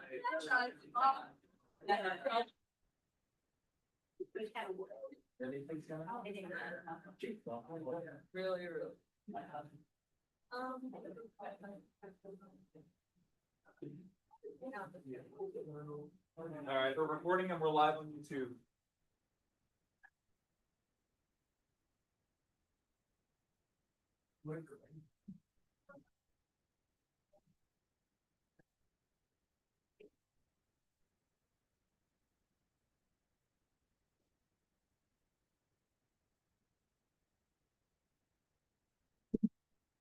Really, really. All right, we're recording and we're live on YouTube.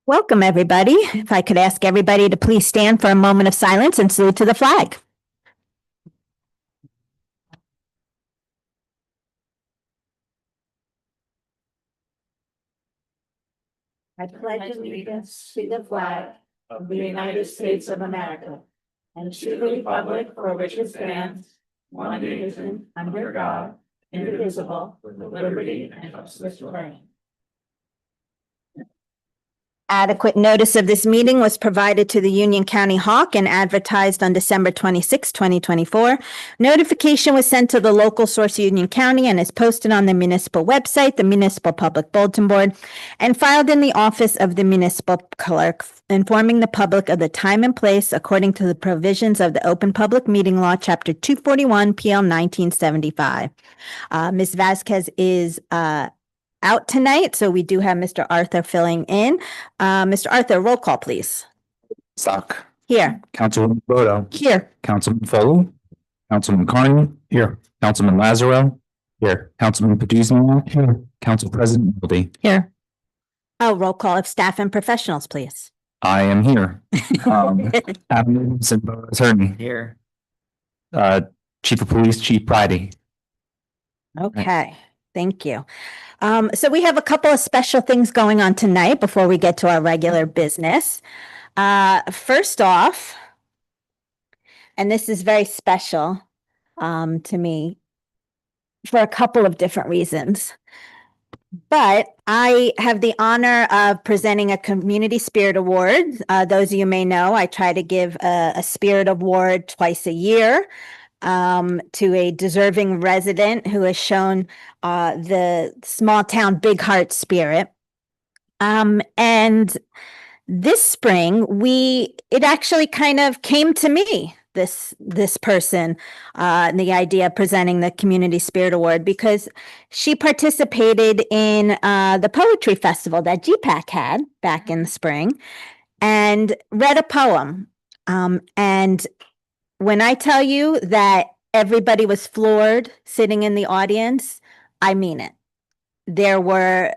Welcome, everybody. If I could ask everybody to please stand for a moment of silence and salute to the flag. I pledge allegiance to the flag of the United States of America and to the republic for which it stands, one nation, under God, indivisible, with liberty and justice for all. Adequate notice of this meeting was provided to the Union County Hawk and advertised on December 26, 2024. Notification was sent to the local source Union County and is posted on the municipal website, the municipal public bulletin board, and filed in the office of the municipal clerk, informing the public of the time and place according to the provisions of the Open Public Meeting Law, Chapter 241, PL 1975. Ms. Vasquez is out tonight, so we do have Mr. Arthur filling in. Mr. Arthur, roll call, please. Stock. Here. Councilman Bodo. Here. Councilman Foley. Councilman Carney. Here. Councilman Lazaro. Here. Councilman Padizno. Here. Council President Mildy. Here. Oh, roll call of staff and professionals, please. I am here. Adam Williamson, Borough Attorney. Here. Chief of Police, Chief Bridie. Okay, thank you. So we have a couple of special things going on tonight before we get to our regular business. First off, and this is very special to me for a couple of different reasons, but I have the honor of presenting a Community Spirit Award. Those of you may know, I try to give a Spirit Award twice a year to a deserving resident who has shown the small town big heart spirit. And this spring, it actually kind of came to me, this person, the idea of presenting the Community Spirit Award, because she participated in the poetry festival that GPAC had back in the spring and read a poem. And when I tell you that everybody was floored sitting in the audience, I mean it. There were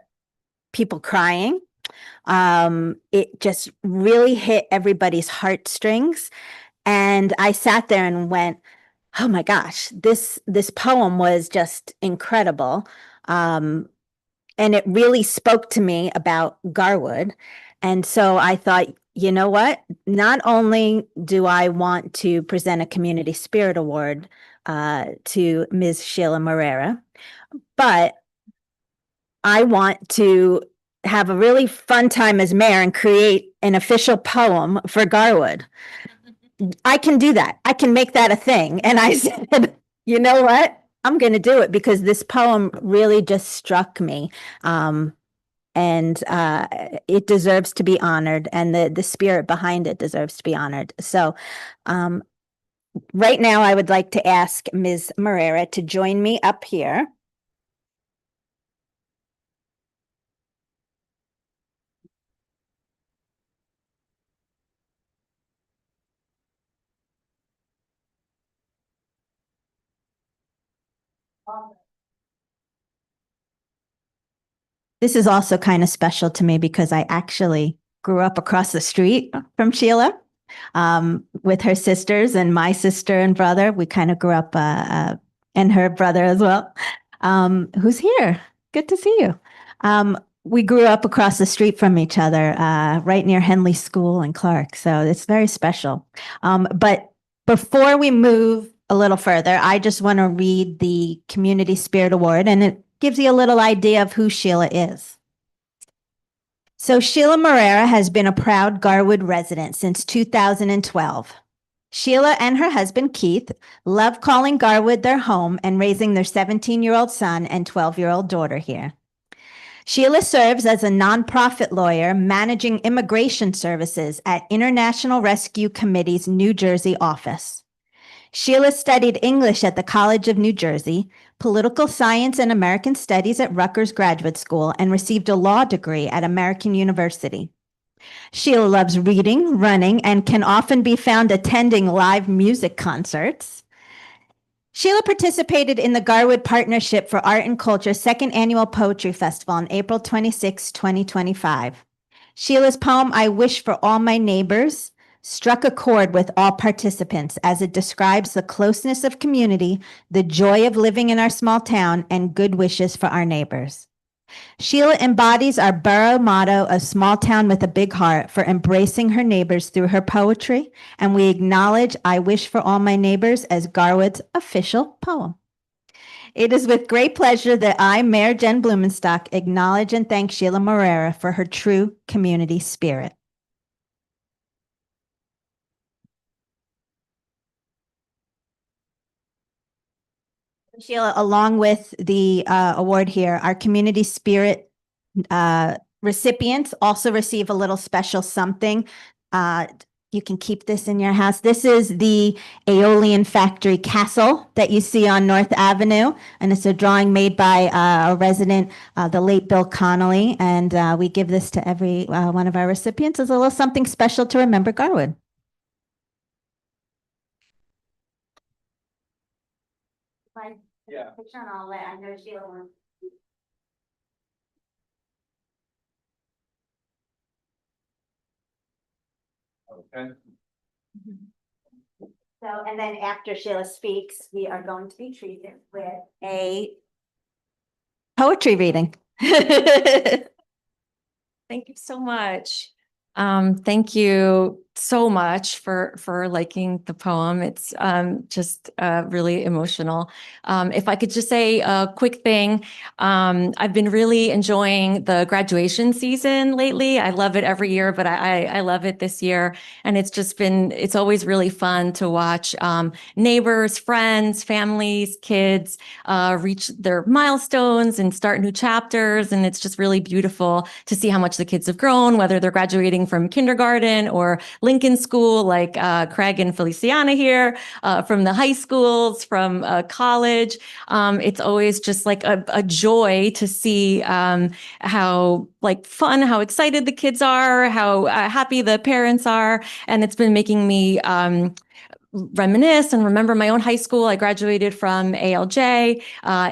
people crying. It just really hit everybody's heartstrings. And I sat there and went, oh my gosh, this poem was just incredible. And it really spoke to me about Garwood. And so I thought, you know what? Not only do I want to present a Community Spirit Award to Ms. Sheila Morera, but I want to have a really fun time as mayor and create an official poem for Garwood. I can do that. I can make that a thing. And I said, you know what? I'm going to do it because this poem really just struck me. And it deserves to be honored, and the spirit behind it deserves to be honored. So right now, I would like to ask Ms. Morera to join me up here. This is also kind of special to me because I actually grew up across the street from Sheila with her sisters and my sister and brother. We kind of grew up, and her brother as well, who's here. Good to see you. We grew up across the street from each other, right near Henley School in Clark. So it's very special. But before we move a little further, I just want to read the Community Spirit Award, and it gives you a little idea of who Sheila is. So Sheila Morera has been a proud Garwood resident since 2012. Sheila and her husband, Keith, love calling Garwood their home and raising their 17-year-old son and 12-year-old daughter here. Sheila serves as a nonprofit lawyer managing immigration services at International Rescue Committee's New Jersey office. Sheila studied English at the College of New Jersey, political science and American studies at Rutgers Graduate School, and received a law degree at American University. Sheila loves reading, running, and can often be found attending live music concerts. Sheila participated in the Garwood Partnership for Art and Culture's second annual Poetry Festival on April 26, 2025. Sheila's poem, I Wish for All My Neighbors, struck a chord with all participants as it describes the closeness of community, the joy of living in our small town, and good wishes for our neighbors. Sheila embodies our borough motto, a small town with a big heart, for embracing her neighbors through her poetry, and we acknowledge I Wish for All My Neighbors as Garwood's official poem. It is with great pleasure that I, Mayor Jen Blumenstock, acknowledge and thank Sheila Morera for her true community spirit. Sheila, along with the award here, our community spirit recipients also receive a little special something. You can keep this in your house. This is the Aeolian Factory Castle that you see on North Avenue, and it's a drawing made by a resident, the late Bill Connolly, and we give this to every one of our recipients as a little something special to remember Garwood. Yeah. Picture and all that. I know Sheila wants. Okay. So, and then after Sheila speaks, we are going to be treated with a poetry reading. Thank you so much. Thank you so much for liking the poem. It's just really emotional. If I could just say a quick thing, I've been really enjoying the graduation season lately. I love it every year, but I love it this year. And it's always really fun to watch neighbors, friends, families, kids reach their milestones and start new chapters. And it's just really beautiful to see how much the kids have grown, whether they're graduating from kindergarten or Lincoln School, like Craig and Feliciana here, from the high schools, from college. It's always just like a joy to see how like fun, how excited the kids are, how happy the parents are. And it's been making me reminisce and remember my own high school. I graduated from ALJ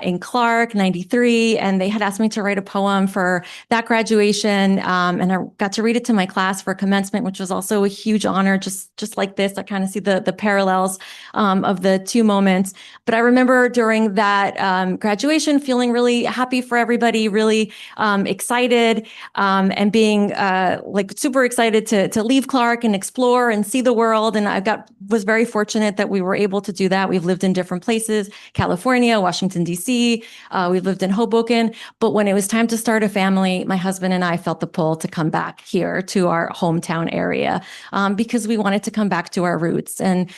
in Clark, 93, and they had asked me to write a poem for that graduation. And I got to read it to my class for commencement, which was also a huge honor, just like this. I kind of see the parallels of the two moments. But I remember during that graduation feeling really happy for everybody, really excited, and being like super excited to leave Clark and explore and see the world. And was very fortunate that we were able to do that. We've lived in different places, California, Washington, D.C. We've lived in Hoboken. But when it was time to start a family, my husband and I felt the pull to come back here to our hometown area because we wanted to come back to our roots. And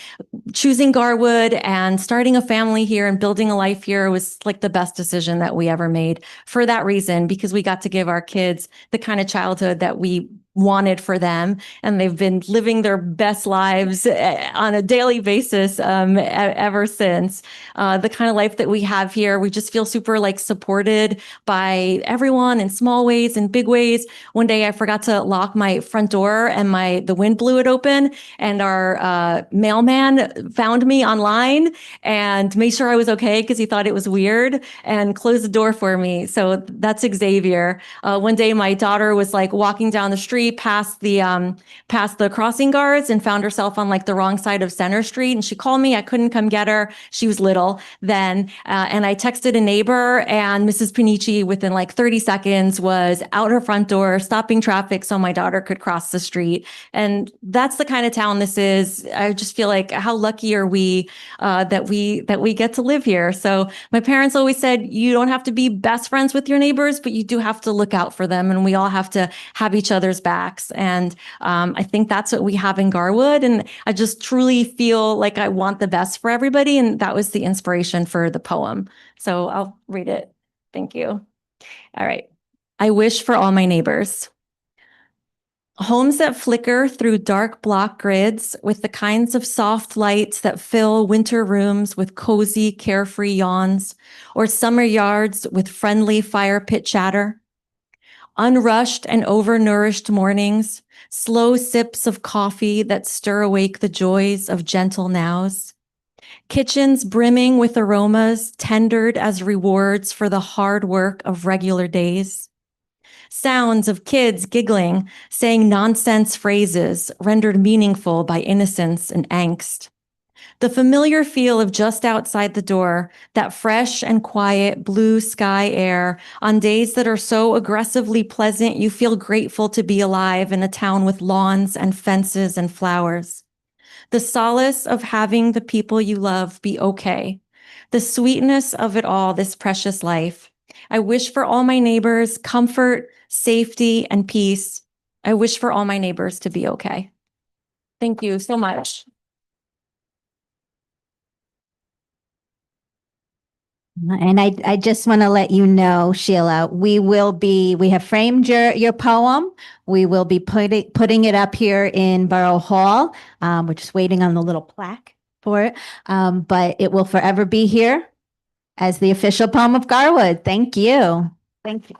choosing Garwood and starting a family here and building a life here was like the best decision that we ever made for that reason, because we got to give our kids the kind of childhood that we wanted for them, and they've been living their best lives on a daily basis ever since. The kind of life that we have here, we just feel super like supported by everyone in small ways and big ways. One day I forgot to lock my front door and the wind blew it open, and our mailman found me online and made sure I was okay because he thought it was weird and closed the door for me. So that's Xavier. One day my daughter was like walking down the street past the crossing guards and found herself on like the wrong side of Center Street. And she called me. I couldn't come get her. She was little then. And I texted a neighbor, and Mrs. Panici within like 30 seconds was out her front door, stopping traffic so my daughter could cross the street. And that's the kind of town this is. I just feel like how lucky are we that we get to live here. So my parents always said, you don't have to be best friends with your neighbors, but you do have to look out for them. And we all have to have each other's back. backs. And I think that's what we have in Garwood. And I just truly feel like I want the best for everybody. And that was the inspiration for the poem. So I'll read it. Thank you. All right. I wish for all my neighbors. Homes that flicker through dark block grids with the kinds of soft lights that fill winter rooms with cozy, carefree yawns, or summer yards with friendly fire pit chatter. Unrushed and overnourished mornings, slow sips of coffee that stir awake the joys of gentle nows. Kitchens brimming with aromas tendered as rewards for the hard work of regular days. Sounds of kids giggling, saying nonsense phrases rendered meaningful by innocence and angst. The familiar feel of just outside the door, that fresh and quiet blue sky air on days that are so aggressively pleasant you feel grateful to be alive in a town with lawns and fences and flowers. The solace of having the people you love be okay. The sweetness of it all, this precious life. I wish for all my neighbors comfort, safety, and peace. I wish for all my neighbors to be okay. Thank you so much. And I just want to let you know, Sheila, we have framed your poem. We will be putting it up here in Borough Hall. We're just waiting on the little plaque for it. But it will forever be here as the official poem of Garwood. Thank you. Thank you.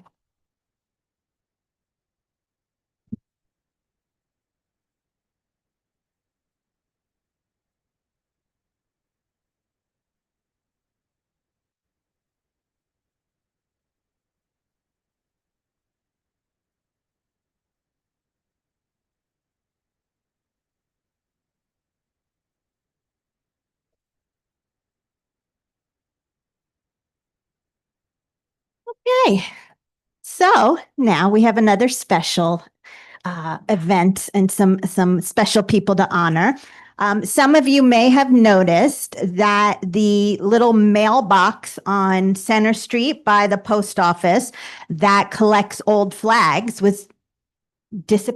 Okay. So now we have another special event and some special people to honor. Some of you may have noticed that the little mailbox on Center Street by the post office that collects old flags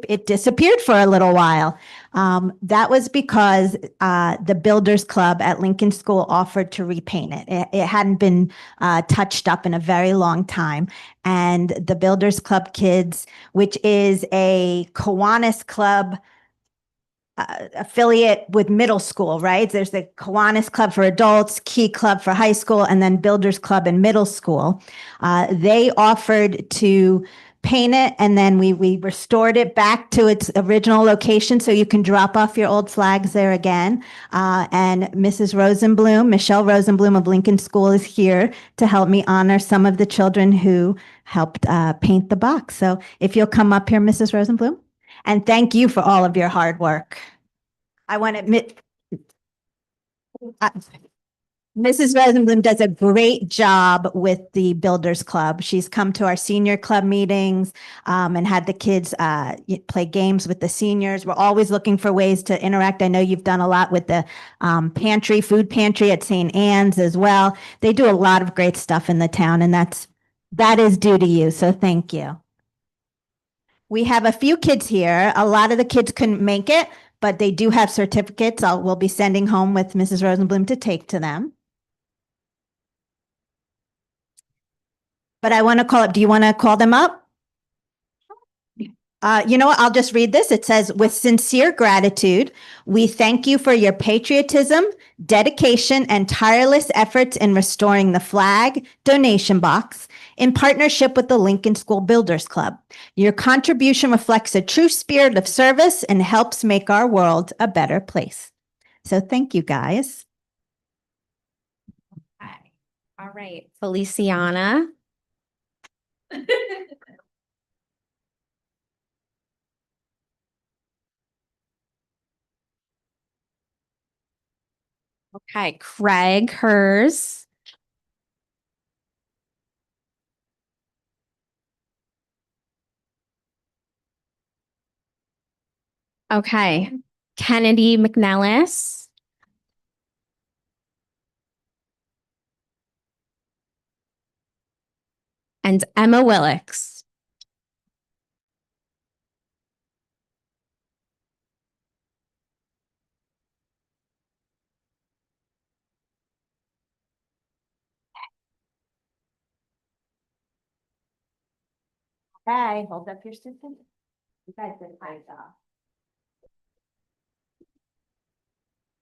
it disappeared for a little while. That was because the Builders Club at Lincoln School offered to repaint it. It hadn't been touched up in a very long time. And the Builders Club kids, which is a Kiwanis Club affiliate with middle school, right? There's the Kiwanis Club for adults, Key Club for high school, and then Builders Club in middle school. They offered to paint it, and then we restored it back to its original location so you can drop off your old flags there again. And Mrs. Rosenblum, Michelle Rosenblum of Lincoln School is here to help me honor some of the children who helped paint the box. So if you'll come up here, Mrs. Rosenblum. And thank you for all of your hard work. I want to admit, Mrs. Rosenblum does a great job with the Builders Club. She's come to our senior club meetings and had the kids play games with the seniors. We're always looking for ways to interact. I know you've done a lot with the food pantry at St. Anne's as well. They do a lot of great stuff in the town, and that is due to you. So thank you. We have a few kids here. A lot of the kids couldn't make it, but they do have certificates we'll be sending home with Mrs. Rosenblum to take to them. But I want to call up. Do you want to call them up? You know what? I'll just read this. It says, with sincere gratitude, we thank you for your patriotism, dedication, and tireless efforts in restoring the flag donation box in partnership with the Lincoln School Builders Club. Your contribution reflects a true spirit of service and helps make our world a better place. So thank you, guys. All right, Feliciana. Okay, Craig hers. Okay, Kennedy McNellis. And Emma Willix. Hey, hold up your certificate. You guys did a fine job.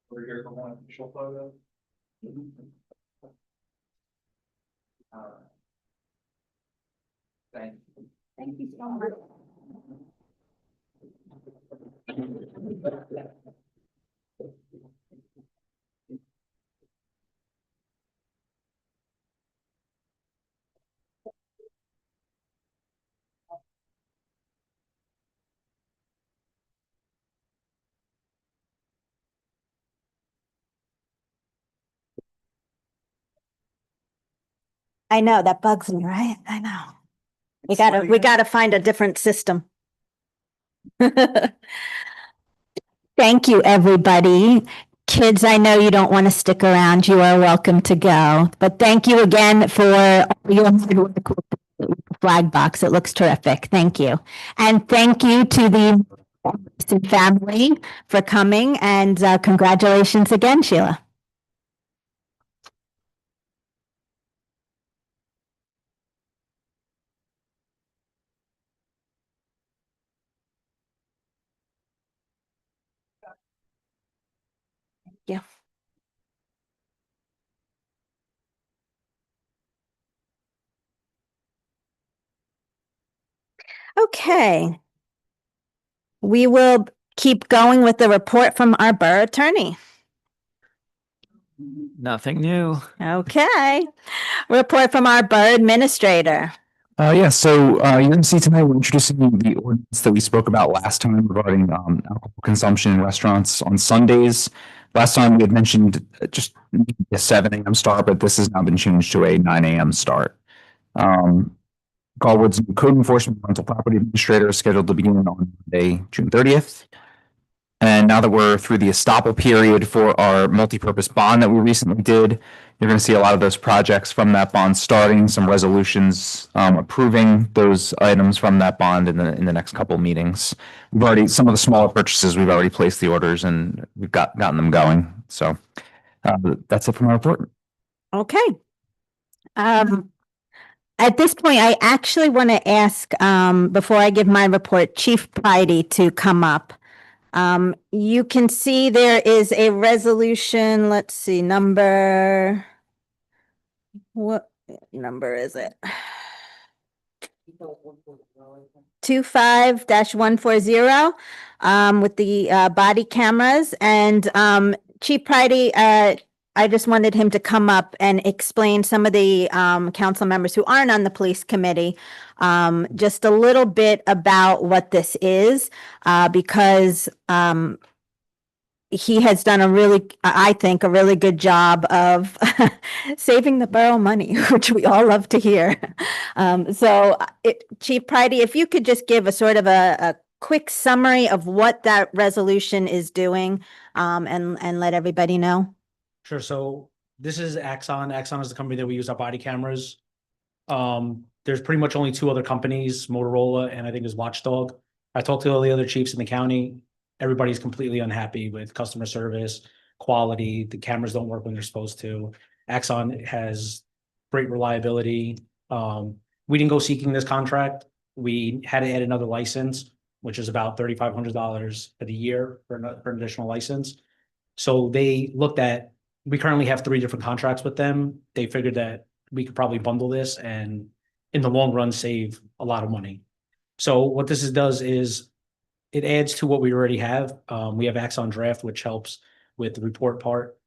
We're here for one official photo. Thank you. Thank you so much. I know, that bugs me, right? I know. We gotta find a different system. Thank you, everybody. Kids, I know you don't want to stick around. You are welcome to go. But thank you again for all your hard work with the flag box. It looks terrific. Thank you. And thank you to the family for coming, and congratulations again, Sheila. Thank you. Okay. We will keep going with the report from our borough attorney. Nothing new. Okay. Report from our borough administrator. Yeah, so you're gonna see tonight, we're introducing the ordinance that we spoke about last time regarding alcohol consumption in restaurants on Sundays. Last time we had mentioned just a 7 a.m. start, but this has now been changed to a 9 a.m. start. Garwood's new code enforcement rental property administrator is scheduled to begin on Monday, June 30th. And now that we're through the estoppel period for our multi-purpose bond that we recently did, you're going to see a lot of those projects from that bond starting, some resolutions approving those items from that bond in the next couple of meetings. We've already, some of the smaller purchases, we've already placed the orders and we've gotten them going. So that's it for my report. Okay. At this point, I actually want to ask, before I give my report, Chief Pridey to come up. You can see there is a resolution, let's see, what number is it? 25-140, with the, body cameras, and, Chief Pridey, I just wanted him to come up and explain some of the, council members who aren't on the police committee, just a little bit about what this is, because, he has done I think, a really good job of saving the borough money, which we all love to hear. Chief Pridey, if you could just give a sort of a quick summary of what that resolution is doing, and let everybody know. Sure. So this is Axon. Axon is the company that we use our body cameras. There's pretty much only two other companies, Motorola and I think is Watchdog. I talked to all the other chiefs in the county. Everybody's completely unhappy with customer service, quality. The cameras don't work when they're supposed to. Axon has great reliability. We didn't go seeking this contract. We had to add another license, which is about $3,500 for the year for an additional license. So they looked at, we currently have 3 different contracts with them. They figured that we could probably bundle this and in the long run, save a lot of money. So what this does is it adds to what we already have. We have Axon Draft, which helps with the report part.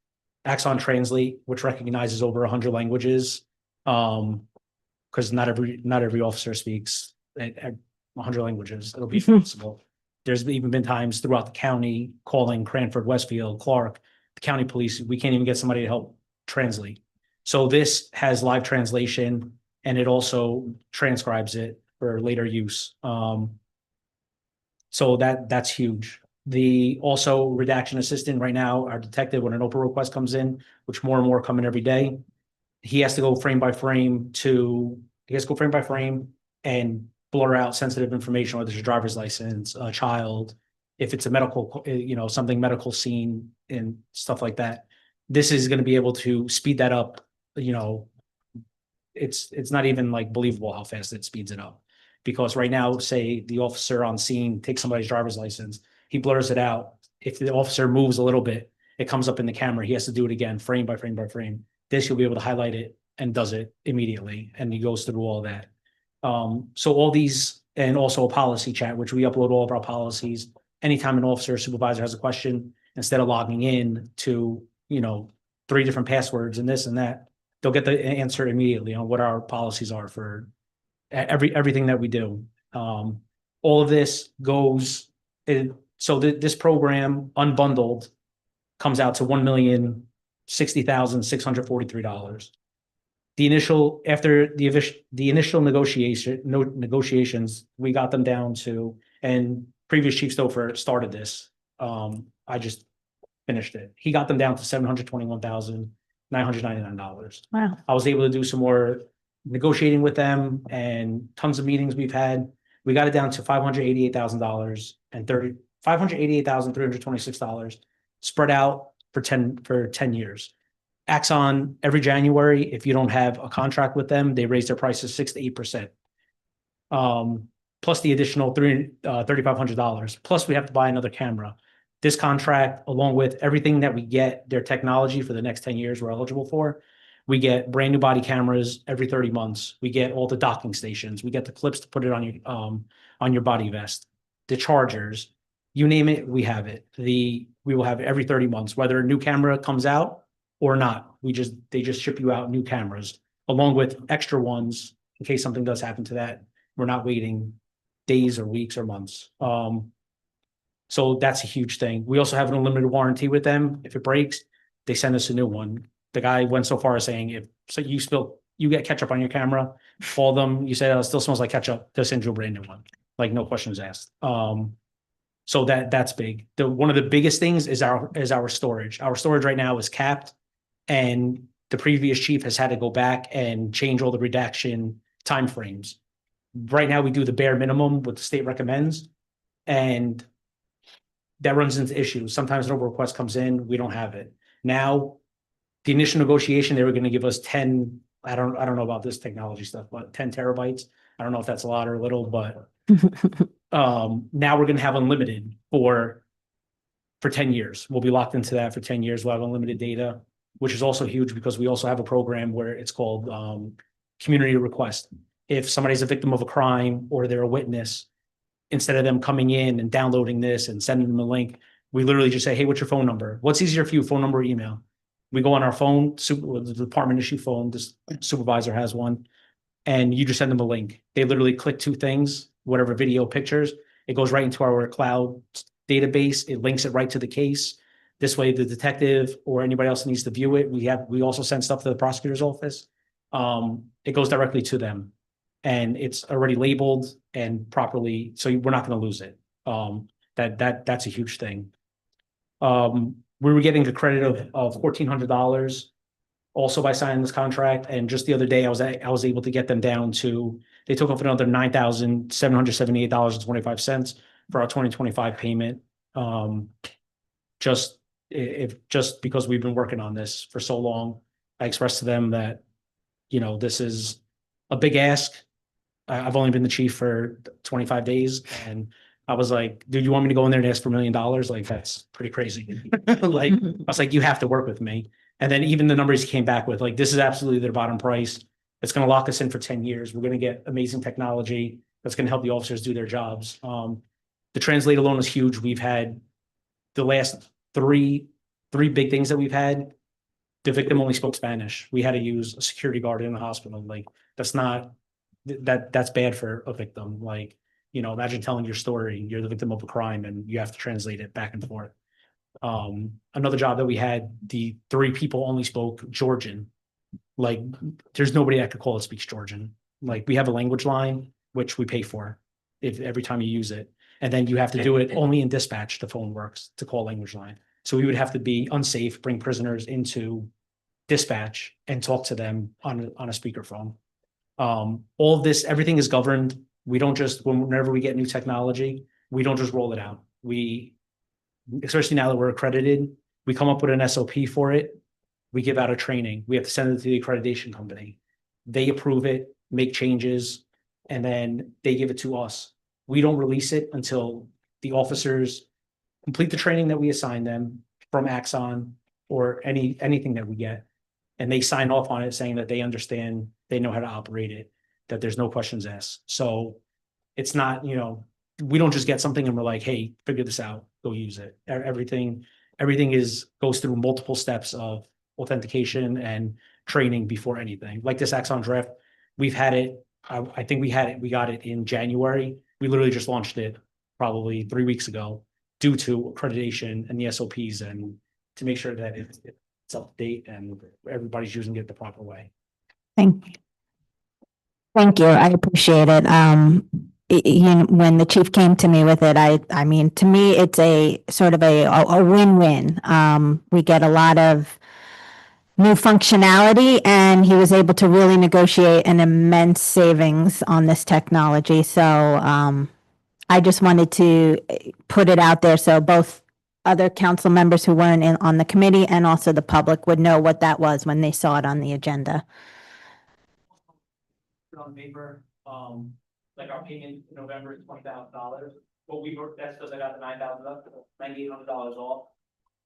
Axon Translate, which recognizes over 100 languages. Because not every officer speaks 100 languages. It'll be possible. There's even been times throughout the county calling Cranford, Westfield, Clark, the county police. We can't even get somebody to help translate. So this has live translation and it also transcribes it for later use. So that's huge. The also redaction assistant right now, our detective, when an Oprah request comes in, which more and more come in every day, he has to go frame by frame and blur out sensitive information, whether it's your driver's license, a child, if it's a medical, something medical scene and stuff like that. This is going to be able to speed that up. It's not even like believable how fast it speeds it up. Because right now, say the officer on scene takes somebody's driver's license, he blurs it out. If the officer moves a little bit, it comes up in the camera. He has to do it again, frame by frame by frame. This, you'll be able to highlight it and does it immediately, and he goes through all that. So all these, and also a policy chat, which we upload all of our policies. Anytime an officer or supervisor has a question, instead of logging in to, 3 different passwords and this and that, they'll get the answer immediately on what our policies are for everything that we do. All of this goes, this program unbundled comes out to $1,060,643. The initial, after the initial negotiations, we got them down to, and previous Chief Stouffer started this. I just finished it. He got them down to $721,999. Wow. I was able to do some more negotiating with them and tons of meetings we've had. We got it down to $588,000 and $588,326 spread out for 10 years. Axon, every January, if you don't have a contract with them, they raise their prices 6 to 8%. Plus the additional $3,500. Plus we have to buy another camera. This contract, along with everything that we get, their technology for the next 10 years we're eligible for, we get brand new body cameras every 30 months. We get all the docking stations. We get the clips to put it on your body vest, the chargers, you name it, we have it. We will have it every 30 months, whether a new camera comes out or not. They just ship you out new cameras along with extra ones in case something does happen to that. We're not waiting days or weeks or months. So that's a huge thing. We also have an unlimited warranty with them. If it breaks, they send us a new one. The guy went so far as saying, if so you get ketchup on your camera, call them, you say, oh, it still smells like ketchup, they'll send you a brand new one. Like no questions asked. So that's big. One of the biggest things is our storage. Our storage right now is capped, and the previous chief has had to go back and change all the redaction timeframes. Right now, we do the bare minimum, what the state recommends, and that runs into issues. Sometimes no request comes in, we don't have it. Now, the initial negotiation, they were going to give us 10, I don't know about this technology stuff, but 10 terabytes. I don't know if that's a lot or a little, but now we're going to have unlimited for 10 years. We'll be locked into that for 10 years. We'll have unlimited data, which is also huge because we also have a program where it's called community request. If somebody's a victim of a crime or they're a witness, instead of them coming in and downloading this and sending them a link, we literally just say, hey, what's your phone number? What's easier for you, phone number or email? We go on our phone, the department issue phone, this supervisor has one, and you just send them a link. They literally click 2 things, whatever video, pictures, it goes right into our cloud database. It links it right to the case. This way, the detective or anybody else needs to view it. We also send stuff to the prosecutor's office. It goes directly to them, and it's already labeled and properly, so we're not going to lose it. That's a huge thing. We were getting a credit of $1,400 also by signing this contract, and just the other day I was able to get them down to, they took off another $9,778.25 for our 2025 payment. Just because we've been working on this for so long, I expressed to them that, this is a big ask. I've only been the chief for 25 days, and I was like, dude, you want me to go in there and ask for $1 million? Like, that's pretty crazy. Like, I was like, you have to work with me. And then even the numbers he came back with, like, this is absolutely their bottom price. It's going to lock us in for 10 years. We're going to get amazing technology that's going to help the officers do their jobs. The translate alone is huge. We've had the last three big things that we've had. The victim only spoke Spanish. We had to use a security guard in the hospital. Like, that's bad for a victim. Like, imagine telling your story. You're the victim of a crime and you have to translate it back and forth. Another job that we had, the 3 people only spoke Georgian. Like, there's nobody that could call that speaks Georgian. Like, we have a language line, which we pay for every time you use it. And then you have to do it only in dispatch. The phone works to call language line. So we would have to be unsafe, bring prisoners into dispatch and talk to them on a speakerphone. All of this, everything is governed. We don't just, whenever we get new technology, we don't just roll it out. Especially now that we're accredited, we come up with an SOP for it. We give out a training. We have to send it to the accreditation company. They approve it, make changes. and then they give it to us. We don't release it until the officers complete the training that we assign them from Axon or anything that we get. And they sign off on it saying that they understand, they know how to operate it, that there's no questions asked. So it's not, we don't just get something and we're like, hey, figure this out, go use it. Everything goes through multiple steps of authentication and training before anything. Like this Axon Draft, we've had it, I think we got it in January. We literally just launched it probably 3 weeks ago due to accreditation and the SOPs and to make sure that it's up to date and everybody's using it the proper way. Thank you. I appreciate it. When the chief came to me with it, I mean, to me, it's a sort of a win-win. We get a lot of new functionality and he was able to really negotiate an immense savings on this technology. So, I just wanted to put it out there so both other council members who weren't on the committee and also the public would know what that was when they saw it on the agenda. On paper, like our payment in November is $20,000, but that's because I got the $9,800 off.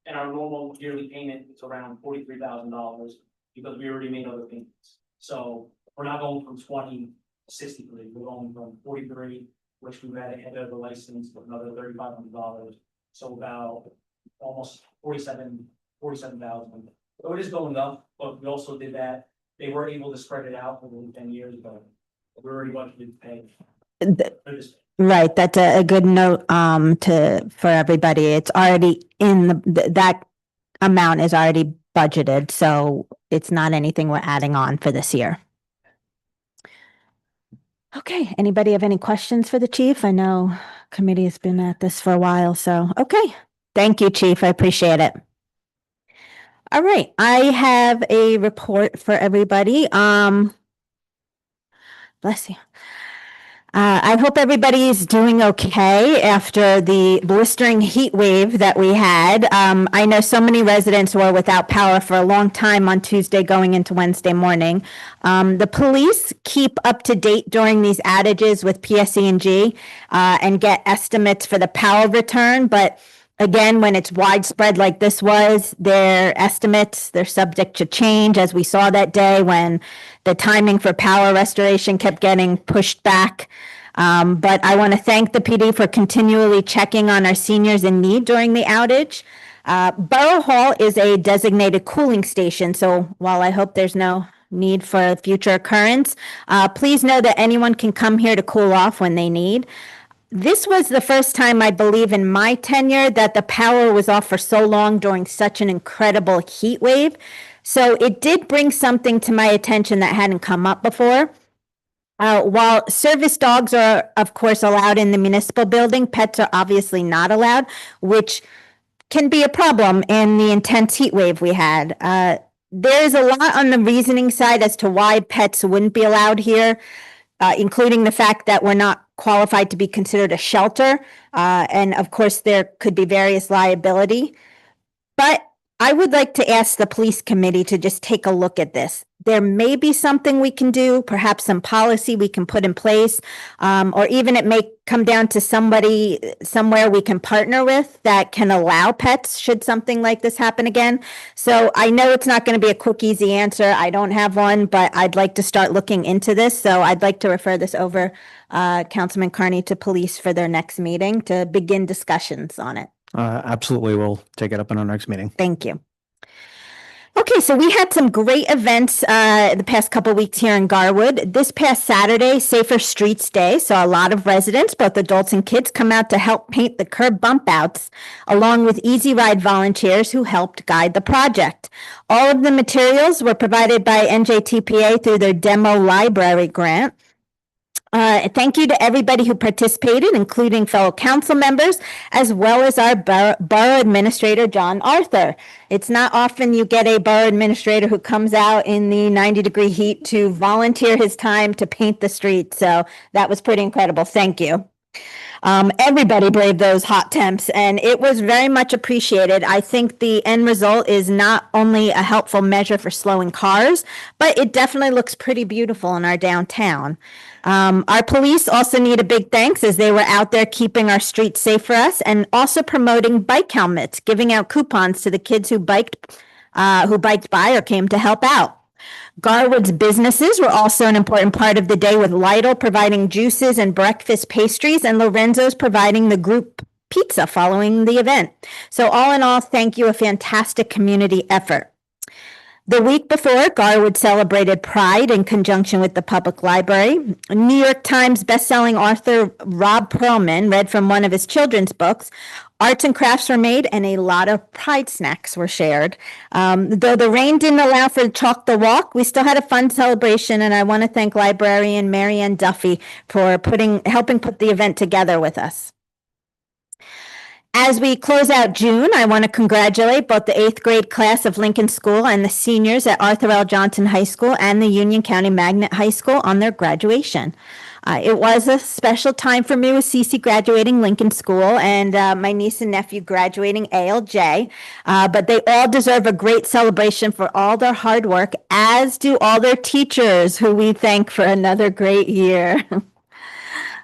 And our normal yearly payment is around $43,000 because we already made other payments. So we're not going from 20 to 63, we're going from 43, which we had ahead of the license for another $3,500. So about almost 47,000. So it is going up, but we also did that. They were able to spread it out for 10 years ago. We already budgeted to pay. for this. Right, that's a good note for everybody. It's already in that amount is already budgeted, so it's not anything we're adding on for this year. Okay, anybody have any questions for the chief? I know committee has been at this for a while, so okay. Thank you, chief. I appreciate it. All right, I have a report for everybody. Bless you. I hope everybody's doing okay after the blistering heat wave that we had. I know so many residents were without power for a long time on Tuesday going into Wednesday morning. The police keep up to date during these outages with PSE&G and get estimates for the power return, but again, when it's widespread like this was, their estimates, they're subject to change, as we saw that day when the timing for power restoration kept getting pushed back. But I want to thank the PD for continually checking on our seniors in need during the outage. Borough Hall is a designated cooling station, so while I hope there's no need for future occurrence, please know that anyone can come here to cool off when they need. This was the first time, I believe, in my tenure that the power was off for so long during such an incredible heat wave. So it did bring something to my attention that hadn't come up before. While service dogs are, of course, allowed in the municipal building, pets are obviously not allowed, which can be a problem in the intense heat wave we had. There's a lot on the reasoning side as to why pets wouldn't be allowed here, including the fact that we're not qualified to be considered a shelter. And of course, there could be various liability. But I would like to ask the police committee to just take a look at this. There may be something we can do, perhaps some policy we can put in place, or even it may come down to somebody somewhere we can partner with that can allow pets should something like this happen again. So I know it's not going to be a quick, easy answer. I don't have one, but I'd like to start looking into this. So I'd like to refer this over, Councilman Carney, to police for their next meeting to begin discussions on it. Absolutely. We'll take it up in our next meeting. Thank you. Okay, so we had some great events the past couple of weeks here in Garwood. This past Saturday, Safer Streets Day, so a lot of residents, both adults and kids, come out to help paint the curb bump outs, along with Easy Ride volunteers who helped guide the project. All of the materials were provided by NJTPA through their demo library grant. Thank you to everybody who participated, including fellow council members, as well as our borough administrator, John Arthur. It's not often you get a borough administrator who comes out in the 90-degree heat to volunteer his time to paint the streets. So that was pretty incredible. Thank you. Everybody braved those hot temps and it was very much appreciated. I think the end result is not only a helpful measure for slowing cars, but it definitely looks pretty beautiful in our downtown. Our police also need a big thanks as they were out there keeping our streets safe for us and also promoting bike helmets, giving out coupons to the kids who biked by or came to help out. Garwood's businesses were also an important part of the day, with Lytle providing juices and breakfast pastries and Lorenzo's providing the group pizza following the event. So all in all, thank you, a fantastic community effort. The week before, Garwood celebrated Pride in conjunction with the public library. New York Times bestselling author Rob Perlman read from one of his children's books. Arts and crafts were made and a lot of Pride snacks were shared. Though the rain didn't allow for Chalk the Walk, we still had a fun celebration, and I want to thank librarian Marianne Duffy for helping put the event together with us. As we close out June, I want to congratulate both the 8th grade class of Lincoln School and the seniors at Arthur L. Johnson High School and the Union County Magnet High School on their graduation. It was a special time for me with Cece graduating Lincoln School and my niece and nephew graduating ALJ, but they all deserve a great celebration for all their hard work, as do all their teachers, who we thank for another great year.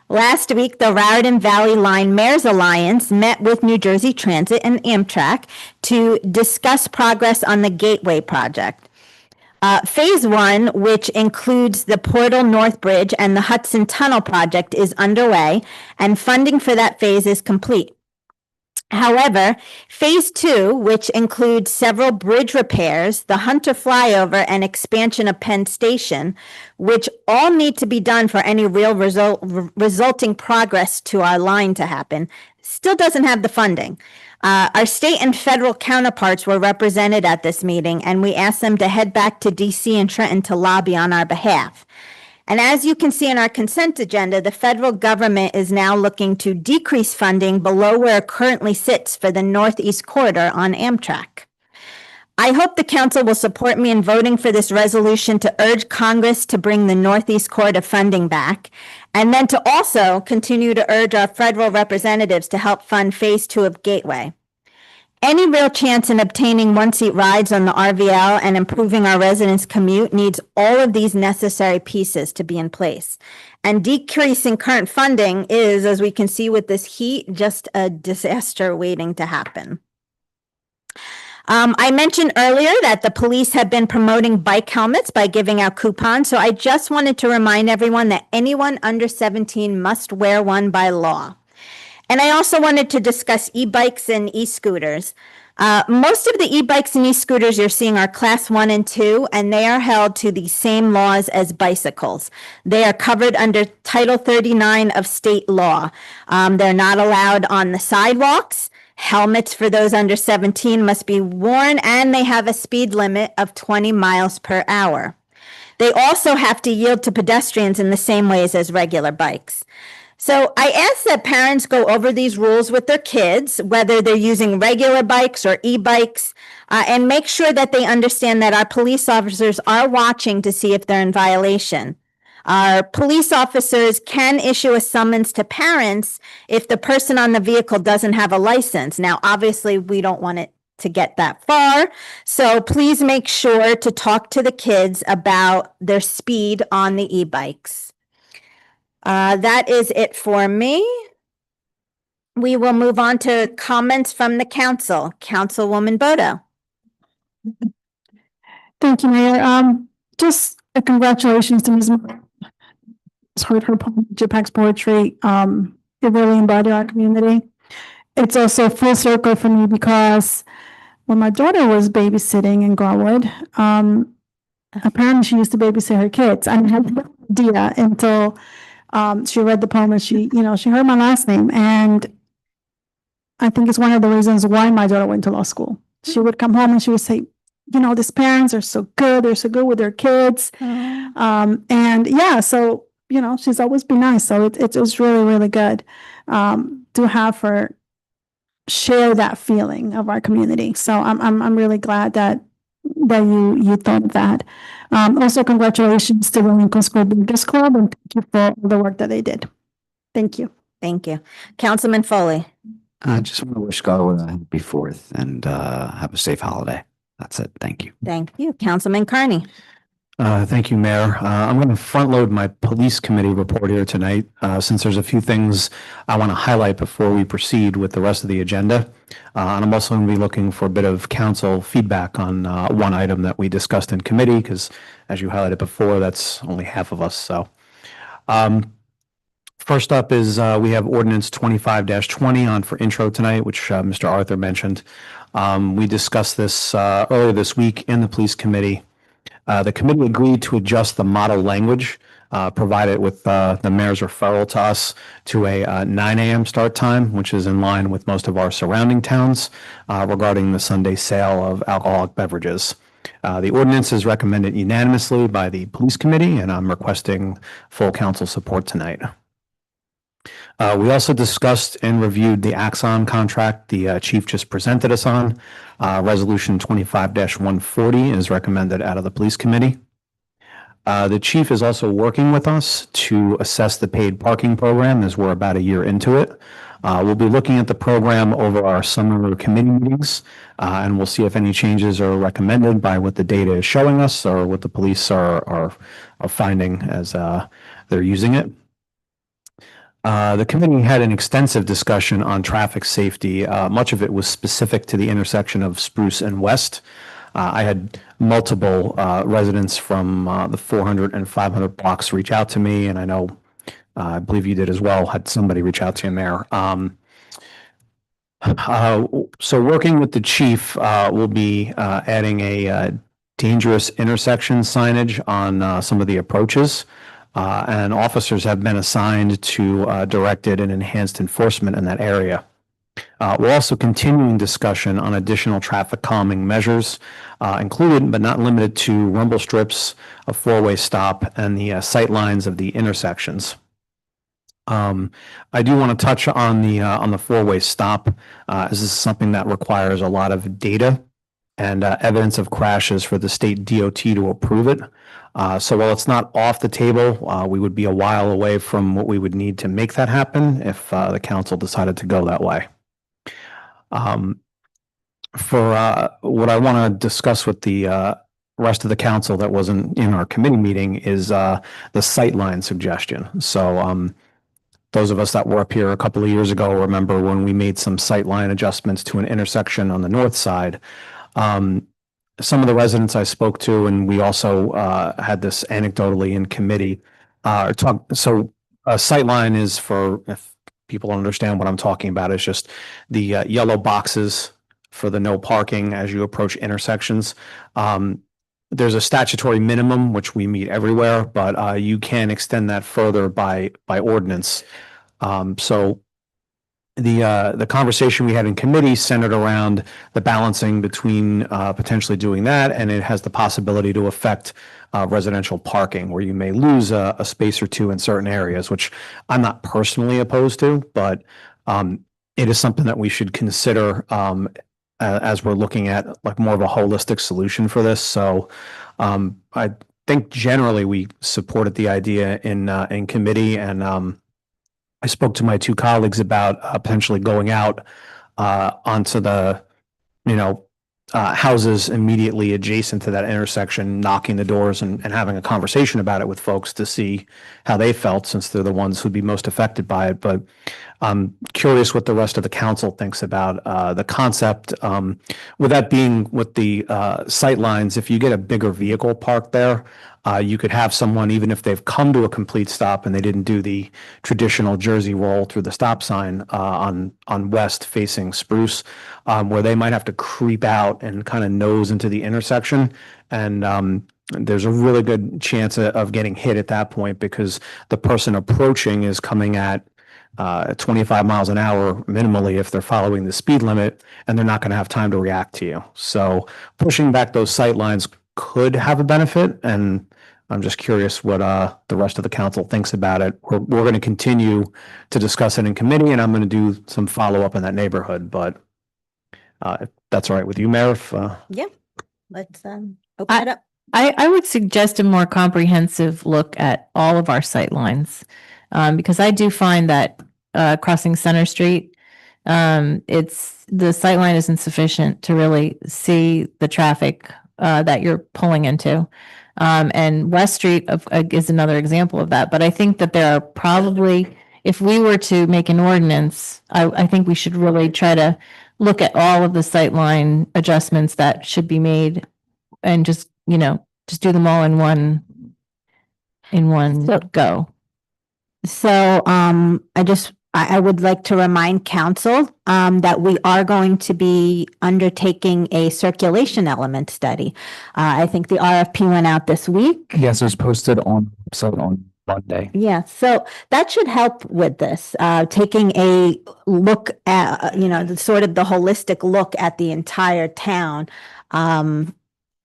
Last week, the Raritan Valley Line Mayor's Alliance met with New Jersey Transit and Amtrak to discuss progress on the Gateway project. Phase 1, which includes the Portal North Bridge and the Hudson Tunnel project, is underway, and funding for that phase is complete. However, Phase 2, which includes several bridge repairs, the Hunter flyover, and expansion of Penn Station, which all need to be done for any real resulting progress to our line to happen, still doesn't have the funding. Our state and federal counterparts were represented at this meeting, and we asked them to head back to DC and Trenton to lobby on our behalf. And as you can see in our consent agenda, the federal government is now looking to decrease funding below where it currently sits for the Northeast Corridor on Amtrak. I hope the council will support me in voting for this resolution to urge Congress to bring the Northeast Corridor funding back, and then to also continue to urge our federal representatives to help fund Phase 2 of Gateway. Any real chance in obtaining one-seat rides on the RVL and improving our residents' commute needs all of these necessary pieces to be in place. And decreasing current funding is, as we can see with this heat, just a disaster waiting to happen. I mentioned earlier that the police have been promoting bike helmets by giving out coupons, so I just wanted to remind everyone that anyone under 17 must wear one by law. And I also wanted to discuss e-bikes and e-scooters. Most of the e-bikes and e-scooters you're seeing are class 1 and 2, and they are held to the same laws as bicycles. They are covered under Title 39 of state law. They're not allowed on the sidewalks. Helmets for those under 17 must be worn, and they have a speed limit of 20 miles per hour. They also have to yield to pedestrians in the same ways as regular bikes. So I ask that parents go over these rules with their kids, whether they're using regular bikes or e-bikes, and make sure that they understand that our police officers are watching to see if they're in violation. Our police officers can issue a summons to parents if the person on the vehicle doesn't have a license. Now, obviously, we don't want it to get that far, so please make sure to talk to the kids about their speed on the e-bikes. That is it for me. We will move on to comments from the council. Councilwoman Bodo. Thank you, Mayor. Just a congratulations to Ms. Heard her poem, JPEG's poetry. It really embodied our community. It's also full circle for me because when my daughter was babysitting in Garwood, apparently she used to babysit her kids. I had no idea until she read the poem and she heard my last name. And I think it's one of the reasons why my daughter went to law school. She would come home and she would say, these parents are so good. They're so good with their kids. And yeah, so, she's always been nice. So it was really, really good to have her share that feeling of our community. So I'm really glad that you thought of that. Also, congratulations to the Lincoln School Builders Club, and thank you for all the work that they did. Thank you. Thank you. Councilman Foley. I just want to wish Garwood a happy 4th and have a safe holiday. That's it. Thank you. Thank you. Councilman Carney. Thank you, Mayor. I'm going to front load my police committee report here tonight, since there's a few things I want to highlight before we proceed with the rest of the agenda. And I'm also going to be looking for a bit of council feedback on one item that we discussed in committee, because as you highlighted before, that's only half of us. So first up is we have ordinance 25-20 on for intro tonight, which Mr. Arthur mentioned. We discussed this earlier this week in the police committee. The committee agreed to adjust the model language provided with the mayor's referral to us to a 9 a.m. start time, which is in line with most of our surrounding towns regarding the Sunday sale of alcoholic beverages. The ordinance is recommended unanimously by the police committee, and I'm requesting full council support tonight. We also discussed and reviewed the Axon contract the chief just presented us on. Resolution 25-140 is recommended out of the police committee. The chief is also working with us to assess the paid parking program as we're about a year into it. We'll be looking at the program over our summer committee meetings, and we'll see if any changes are recommended by what the data is showing us or what the police are finding as they're using it. The committee had an extensive discussion on traffic safety. Much of it was specific to the intersection of Spruce and West. I had multiple residents from the 400 and 500 blocks reach out to me, and I know, I believe you did as well, had somebody reach out to you, Mayor. So working with the chief, we'll be adding a dangerous intersection signage on some of the approaches. And officers have been assigned to directed and enhanced enforcement in that area. We're also continuing discussion on additional traffic calming measures, included but not limited to rumble strips, a four-way stop, and the sight lines of the intersections. I do want to touch on the four-way stop, as this is something that requires a lot of data and evidence of crashes for the state DOT to approve it. So while it's not off the table, we would be a while away from what we would need to make that happen if the council decided to go that way. For what I want to discuss with the rest of the council that wasn't in our committee meeting is the sightline suggestion. So those of us that were up here a couple of years ago remember when we made some sightline adjustments to an intersection on the north side. Some of the residents I spoke to, and we also had this anecdotally in committee, so a sightline is, for if people don't understand what I'm talking about, it's just the yellow boxes for the no parking as you approach intersections. There's a statutory minimum, which we meet everywhere, but you can extend that further by ordinance. So the conversation we had in committee centered around the balancing between potentially doing that, and it has the possibility to affect residential parking, where you may lose a space or two in certain areas, which I'm not personally opposed to, but it is something that we should consider as we're looking at like more of a holistic solution for this. So I think generally we supported the idea in committee, and I spoke to my two colleagues about potentially going out onto the, houses immediately adjacent to that intersection, knocking the doors and having a conversation about it with folks to see how they felt, since they're the ones who'd be most affected by it. But I'm curious what the rest of the council thinks about the concept. With that being with the sight lines, if you get a bigger vehicle parked there, you could have someone, even if they've come to a complete stop and they didn't do the traditional Jersey roll through the stop sign on west facing Spruce, where they might have to creep out and kind of nose into the intersection. And there's a really good chance of getting hit at that point, because the person approaching is coming at 25 miles an hour minimally if they're following the speed limit, and they're not going to have time to react to you. So pushing back those sight lines could have a benefit, and I'm just curious what the rest of the council thinks about it. We're going to continue to discuss it in committee, and I'm going to do some follow-up in that neighborhood, but if that's all right with you, Mayor. Let's open it up. I would suggest a more comprehensive look at all of our sight lines, because I do find that crossing Center Street. The sightline isn't sufficient to really see the traffic that you're pulling into. And West Street is another example of that. But I think that there are probably, if we were to make an ordinance, I think we should really try to look at all of the sightline adjustments that should be made and just do them all in one go. So, I would like to remind council, that we are going to be undertaking a circulation element study. I think the RFP went out this week. Yes, it was posted on the website on Monday. Yeah, so that should help with this, taking a look at, the sort of the holistic look at the entire town.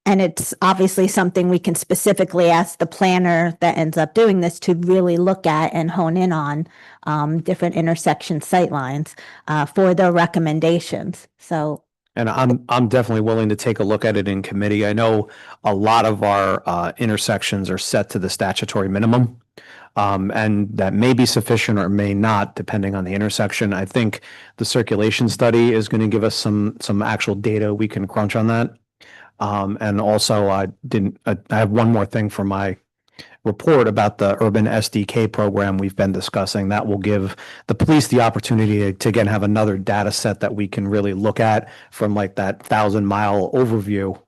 And it's obviously something we can specifically ask the planner that ends up doing this to really look at and hone in on different intersection sightlines for their recommendations. So. And I'm definitely willing to take a look at it in committee. I know a lot of our intersections are set to the statutory minimum. And that may be sufficient or may not, depending on the intersection. I think the circulation study is going to give us some actual data we can crunch on that. And also I have one more thing for my report about the urban SDK program we've been discussing. That will give the police the opportunity to again have another data set that we can really look at from like that 1,000-mile overview.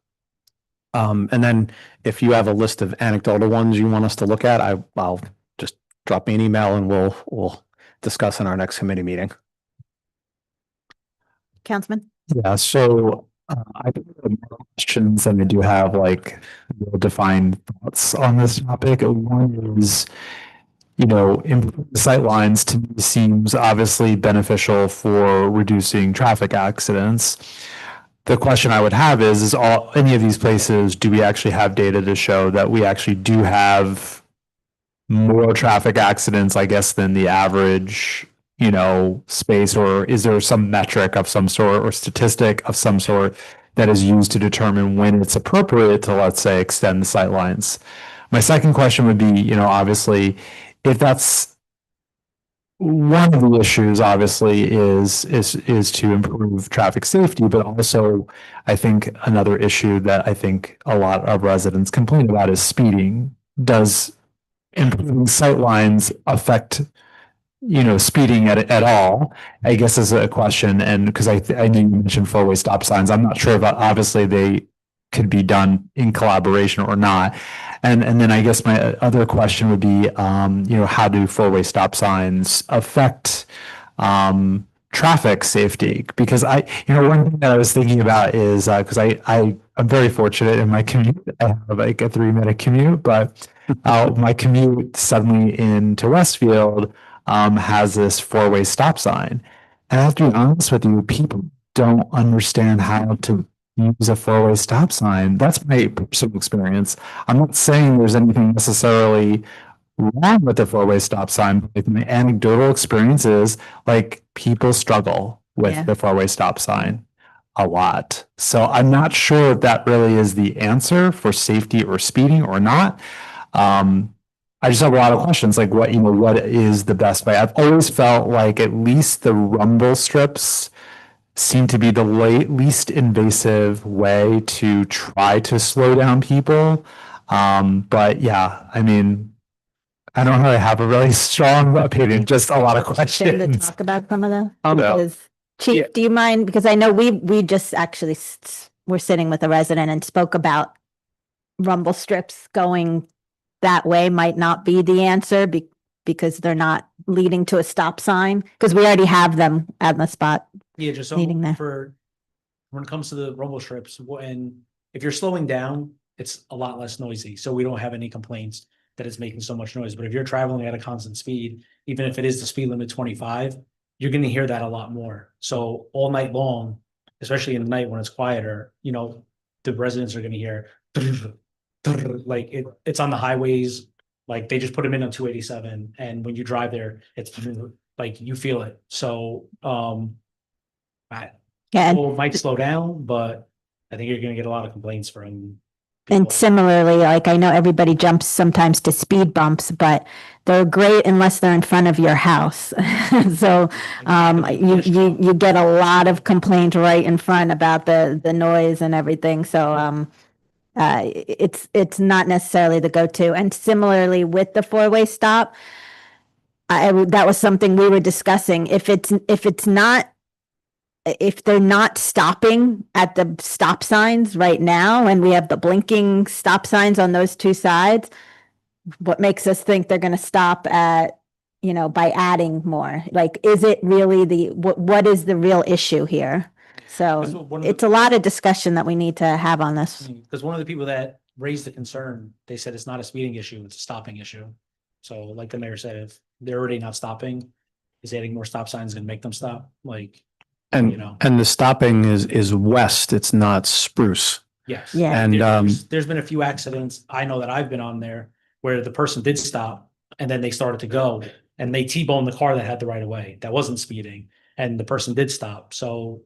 And then if you have a list of anecdotal ones you want us to look at, I'll just drop me an email and we'll discuss in our next committee meeting. Councilman? Yeah, so I think there are more questions than I do have like well-defined thoughts on this topic. One is, improving sightlines to me seems obviously beneficial for reducing traffic accidents. The question I would have is any of these places, do we actually have data to show that we actually do have more traffic accidents, I guess, than the average space, or is there some metric of some sort or statistic of some sort that is used to determine when it's appropriate to, let's say, extend the sight lines? My second question would be, obviously, if that's one of the issues, obviously, is to improve traffic safety, but also I think another issue that I think a lot of residents complain about is speeding. Does improving sight lines affect speeding at all, I guess is a question. And because I know you mentioned four-way stop signs, I'm not sure about, obviously they could be done in collaboration or not. And then I guess my other question would be, how do four-way stop signs affect traffic safety? Because one thing that I was thinking about is, because I'm very fortunate in my commute. I have like a 3-minute commute, but my commute suddenly into Westfield has this four-way stop sign. And I have to be honest with you, people don't understand how to use a four-way stop sign. That's my personal experience. I'm not saying there's anything necessarily wrong with the four-way stop sign, but my anecdotal experience is like people struggle with the four-way stop sign a lot. So I'm not sure if that really is the answer for safety or speeding or not. I just have a lot of questions, like what is the best way? I've always felt like at least the rumble strips seem to be the least invasive way to try to slow down people. But yeah, I mean, I don't really have a really strong opinion, just a lot of To questions. talk about some of them? No. Because, Chief, do you mind? Because I know we just actually were sitting with a resident and spoke about rumble strips going that way might not be the answer because they're not leading to a stop sign, because we already have them at the spot. Yeah, just so Leading there. for when it comes to the rumble strips, and if you're slowing down, it's a lot less noisy. So we don't have any complaints that it's making so much noise. But if you're traveling at a constant speed, even if it is the speed limit 25, you're going to hear that a lot more. So all night long, especially in the night when it's quieter, the residents are going to hear like it's on the highways. Like they just put them in on 287, and when you drive there, it's like you feel it. So Yeah, people might slow down, but I think you're going to get a lot of complaints from And people- similarly, like I know everybody jumps sometimes to speed bumps, but they're great unless they're in front of your house. So you get a lot of complaint right in front about the noise and everything. So it's not necessarily the go-to. And similarly with the four-way stop, that was something we were discussing. If they're not stopping at the stop signs right now, and we have the blinking stop signs on those two sides, what makes us think they're gonna stop at, by adding more? Like, is it really what is the real issue here? That's So one of the- it's a lot of discussion that we need to have on this. Because one of the people that raised the concern, they said it's not a speeding issue, it's a stopping issue. So like the mayor said, if they're already not stopping, is adding more stop signs gonna make them stop? Like, you know. And the stopping is west, it's not Spruce. yes. Yeah. And, There's been a few accidents, I know that I've been on there, where the person did stop and then they started to go and they T-boned the car that had the right of way, that wasn't speeding, and the person did stop, so.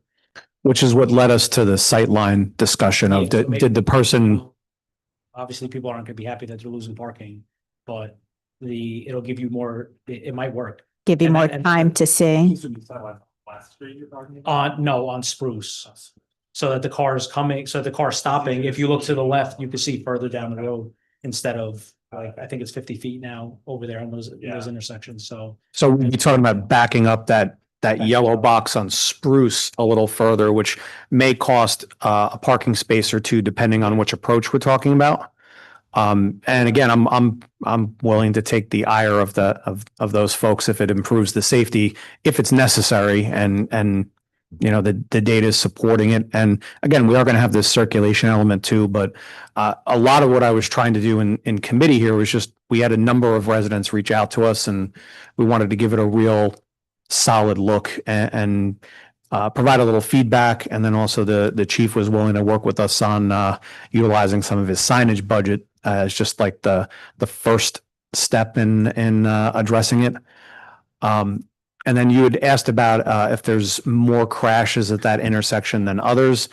Which is what led us to the sightline discussion of, Yeah, so maybe- did the person, Obviously, people aren't gonna be happy that they're losing parking, but it'll give you more, it might work. Give you And- more and- time to see. West Street you're talking about? No, on Spruce. So that the car is coming, so the car is stopping. If you look to the left, you can see further down the road instead of like, I think it's 50 feet now over there on those intersections. So so we're talking about backing up that yellow box on Spruce a little further, which may cost a parking space or two, depending on which approach we're talking about. And again, I'm willing to take the ire of those folks if it improves the safety, if it's necessary, and the data is supporting it. And again, we are going to have this circulation element too, but a lot of what I was trying to do in committee here was just, we had a number of residents reach out to us and we wanted to give it a real solid look and provide a little feedback. And then also the chief was willing to work with us on utilizing some of his signage budget as just like the first step in addressing it. And then you had asked about if there's more crashes at that intersection than others.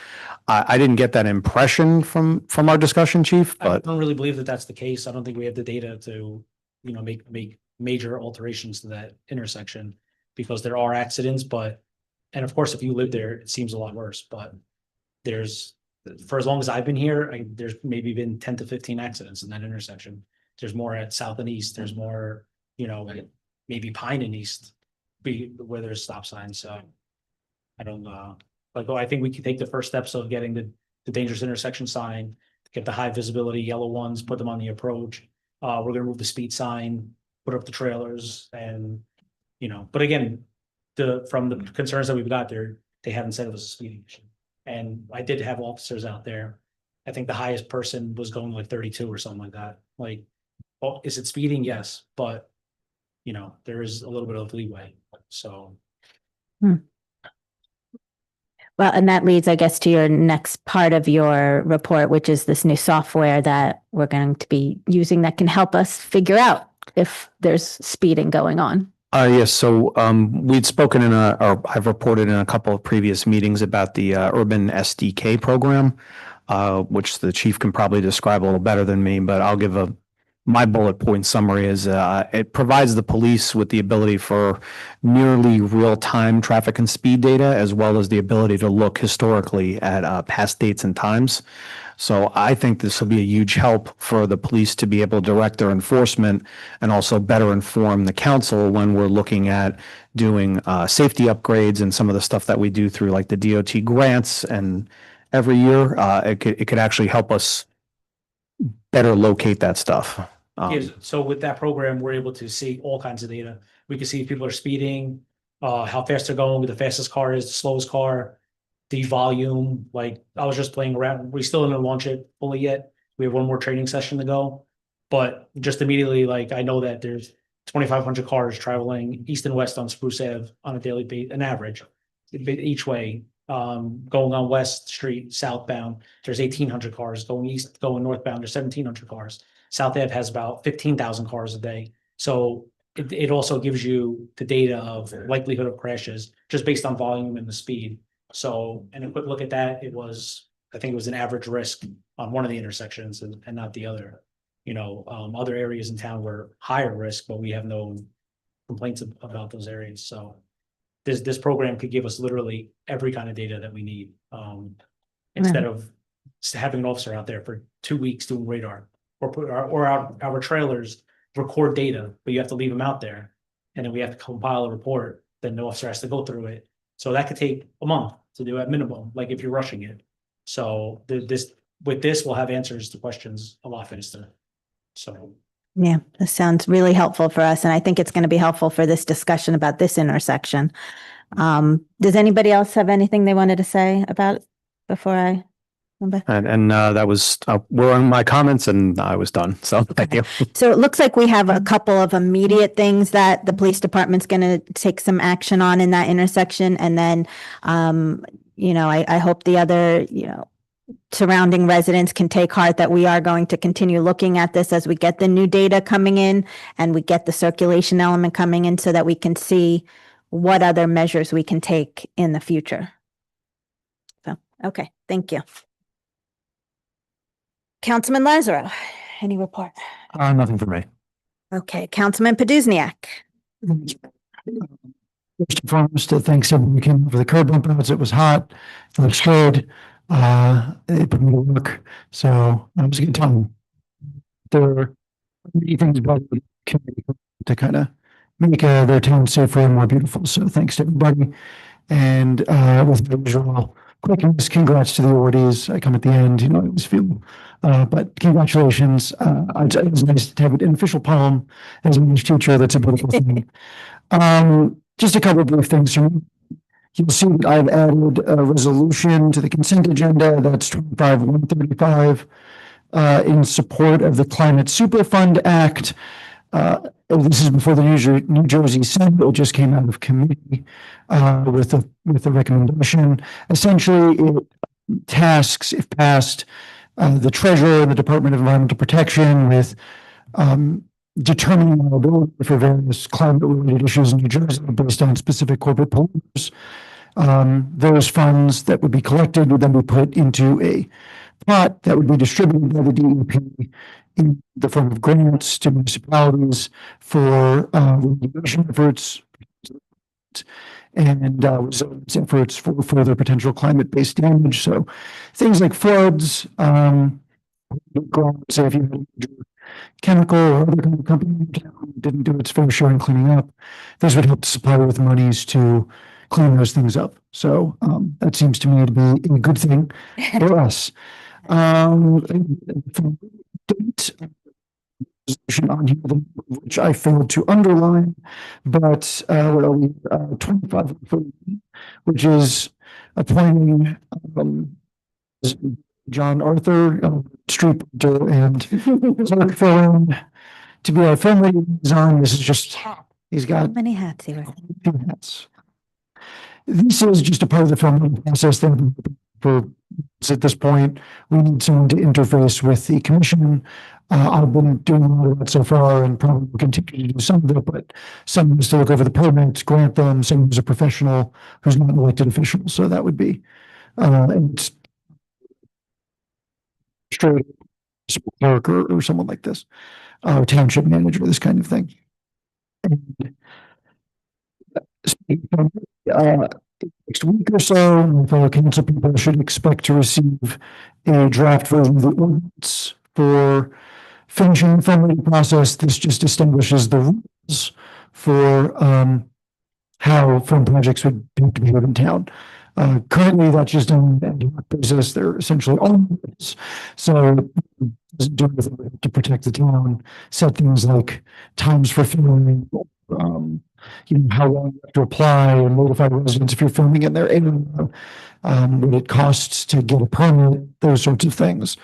I didn't get that impression from our discussion, chief, I but don't really believe that that's the case. I don't think we have the data to, make major alterations to that intersection because there are accidents, and of course, if you live there, it seems a lot worse, but for as long as I've been here, there's maybe been 10 to 15 accidents in that intersection. There's more at South and East. There's more, maybe Pine and East where there's stop signs. So I don't I think we can take the first steps of getting the dangerous intersection sign, get the high visibility yellow ones, put them on the approach. We're gonna move the speed sign, put up the trailers and, but again, from the concerns that we've got there, they haven't said it was a speeding issue. And I did have officers out there. I think the highest person was going like 32 or something like that. Like, oh, is it speeding? Yes, but there is a little bit of leeway, so. Well, and that leads, I guess, to your next part of your report, which is this new software that we're going to be using that can help us figure out if there's speeding going on. yes, so we'd spoken or I've reported in a couple of previous meetings about the Urban SDK program, which the chief can probably describe a little better than me, but I'll give my bullet point summary is it provides the police with the ability for nearly real-time traffic and speed data, as well as the ability to look historically at past dates and times. So I think this will be a huge help for the police to be able to direct their enforcement and also better inform the council when we're looking at doing safety upgrades and some of the stuff that we do through like the DOT grants. And every year, it could actually help us better locate that stuff. So with that program, we're able to see all kinds of data. We can see if people are speeding, how fast they're going, the fastest car is, the slowest car, the volume. Like I was just playing around. We still didn't launch it fully yet. We have one more training session to go, but just immediately, like I know that there's 2,500 cars traveling east and west on Spruce Ave on a daily basis, an average each way. Going on West Street southbound, there's 1,800 cars. Going east, going northbound, there's 1,700 cars. South Ave has about 15,000 cars a day. So it also gives you the data of likelihood of crashes just based on volume and the speed. So, and a quick look at that, it was I think it was an average risk on one of the intersections and not the other. Other areas in town were higher risk, but we have no complaints about those areas, so. This program could give us literally every kind of data that we need, instead of having an officer out there for 2 weeks doing radar, or our trailers record data, but you have to leave them out there. And then we have to compile a report, then the officer has to go through it. So that could take a month to do at minimum, like if you're rushing it. So with this, we'll have answers to questions a lot faster. So. Yeah, this sounds really helpful for us, and I think it's going to be helpful for this discussion about this intersection. Does anybody else have anything they wanted to say about it before I? And that was, were on my comments and I was done. So thank you. So it looks like we have a couple of immediate things that the police department's going to take some action on in that intersection. And then, I hope the other, surrounding residents can take heart that we are going to continue looking at this as we get the new data coming in and we get the circulation element coming in so that we can see what other measures we can take in the future. So, okay, thank you. Councilman Lazaro, any report? Nothing for me. Okay, Councilman Poduzniak. First and foremost, thanks everyone who came over the curb bump outs. It was hot. It looks good. It put me to work. So that was a good time. There are many things about the community to kind of make their town safer and more beautiful. So thanks to everybody. And with the usual quickness, congrats to the awardees. I come at the end, I always feel, but congratulations. It was nice to have an official poem as an English teacher. That's a beautiful thing. Just a couple of brief things from me. You'll see that I've added a resolution to the consent agenda. That's 25-135 in support of the Climate Superfund Act. This is before the New Jersey Senate bill just came out of committee with a recommendation. Essentially, it tasks, if passed, the treasurer and the Department of Environmental Protection with determining liability for various climate-related issues in New Jersey based on specific corporate polluters. Those funds that would be collected would then be put into a pot that would be distributed by the DEP in the form of grants to municipalities for remediation efforts and resilience efforts for further potential climate-based damage. So things like floods, say if you had a chemical or other kind of company in town didn't do its fair share in cleaning up, those would help to supply with monies to clean those things up. So that seems to me to be a good thing for us. On here, which I failed to underline, but what are we, 25, which is appointing John Arthur, street painter, and clerk filling to be our family liaison. This is just, he's got How many hats he wears? 2 hats. This is just a part of the filming process that for at this point, we need someone to interface with the commission. I've been doing a lot of that so far and probably will continue to do some of it, but someone is to look over the permits, grant them, someone who's a professional who's not an elected official. So that would be, and straight clerk or someone like this, township manager, this kind of thing. And, next week or so, my fellow council people should expect to receive a draft version of the ordinance for finishing the formulating process. This just establishes the rules for how film projects would be viewed in town. Currently, that's just on an ad hoc basis. They're essentially all rules. So, do it to protect the town, set things like times for filming, how long you have to apply and notify residents if you're filming in their area, what it costs to get a permit, those sorts of things.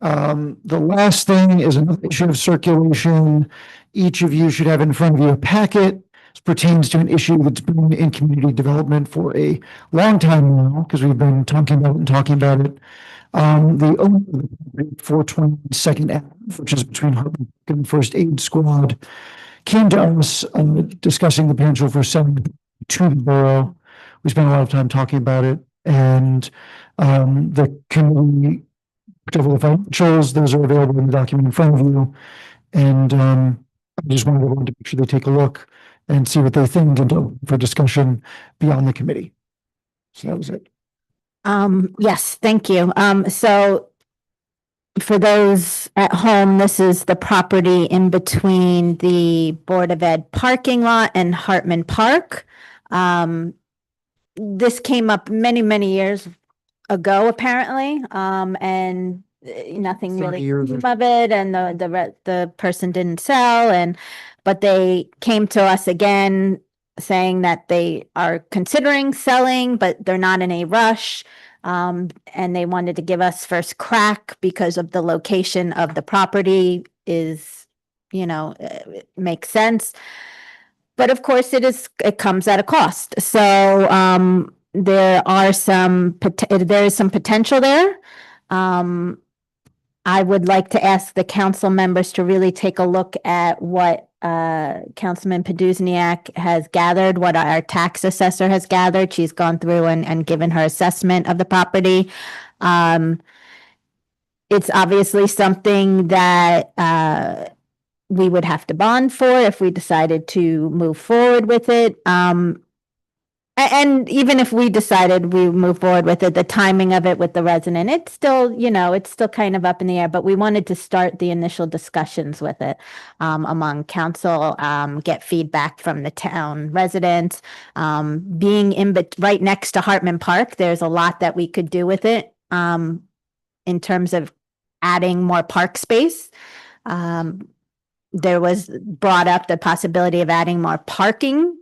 The last thing is another issue of circulation. Each of you should have in front of you a packet. This pertains to an issue that's been in community development for a long time now, because we've been talking about it. The owner of the property, 420 Second Ave, which is between Harper and First Aid Squad, came to us discussing the potential for selling to the borough. We spent a lot of time talking about it. And the committee, whatever the financials, those are available in the document in front of you. And I just wanted everyone to make sure they take a look and see what they think and for discussion beyond the committee. So that was it. Yes, thank you. So for those at home, this is the property in between the Board of Ed parking lot and Hartman Park. This came up many, many years ago, apparently, and nothing 30 really years came of it, and the person didn't sell, but they came to us again saying that they are considering selling, but they're not in a rush. And they wanted to give us first crack because of the location of the property is, it makes sense. But of course, it comes at a cost. So there is some potential there. I would like to ask the council members to really take a look at what Councilman Poduzniak has gathered, what our tax assessor has gathered. She's gone through and given her assessment of the property. It's obviously something that we would have to bond for if we decided to move forward with it. And even if we decided we move forward with it, the timing of it with the resident, it's still, it's still kind of up in the air, but we wanted to start the initial discussions with it among council, get feedback from the town residents. Being right next to Hartman Park, there's a lot that we could do with it in terms of adding more park space. There was brought up the possibility of adding more parking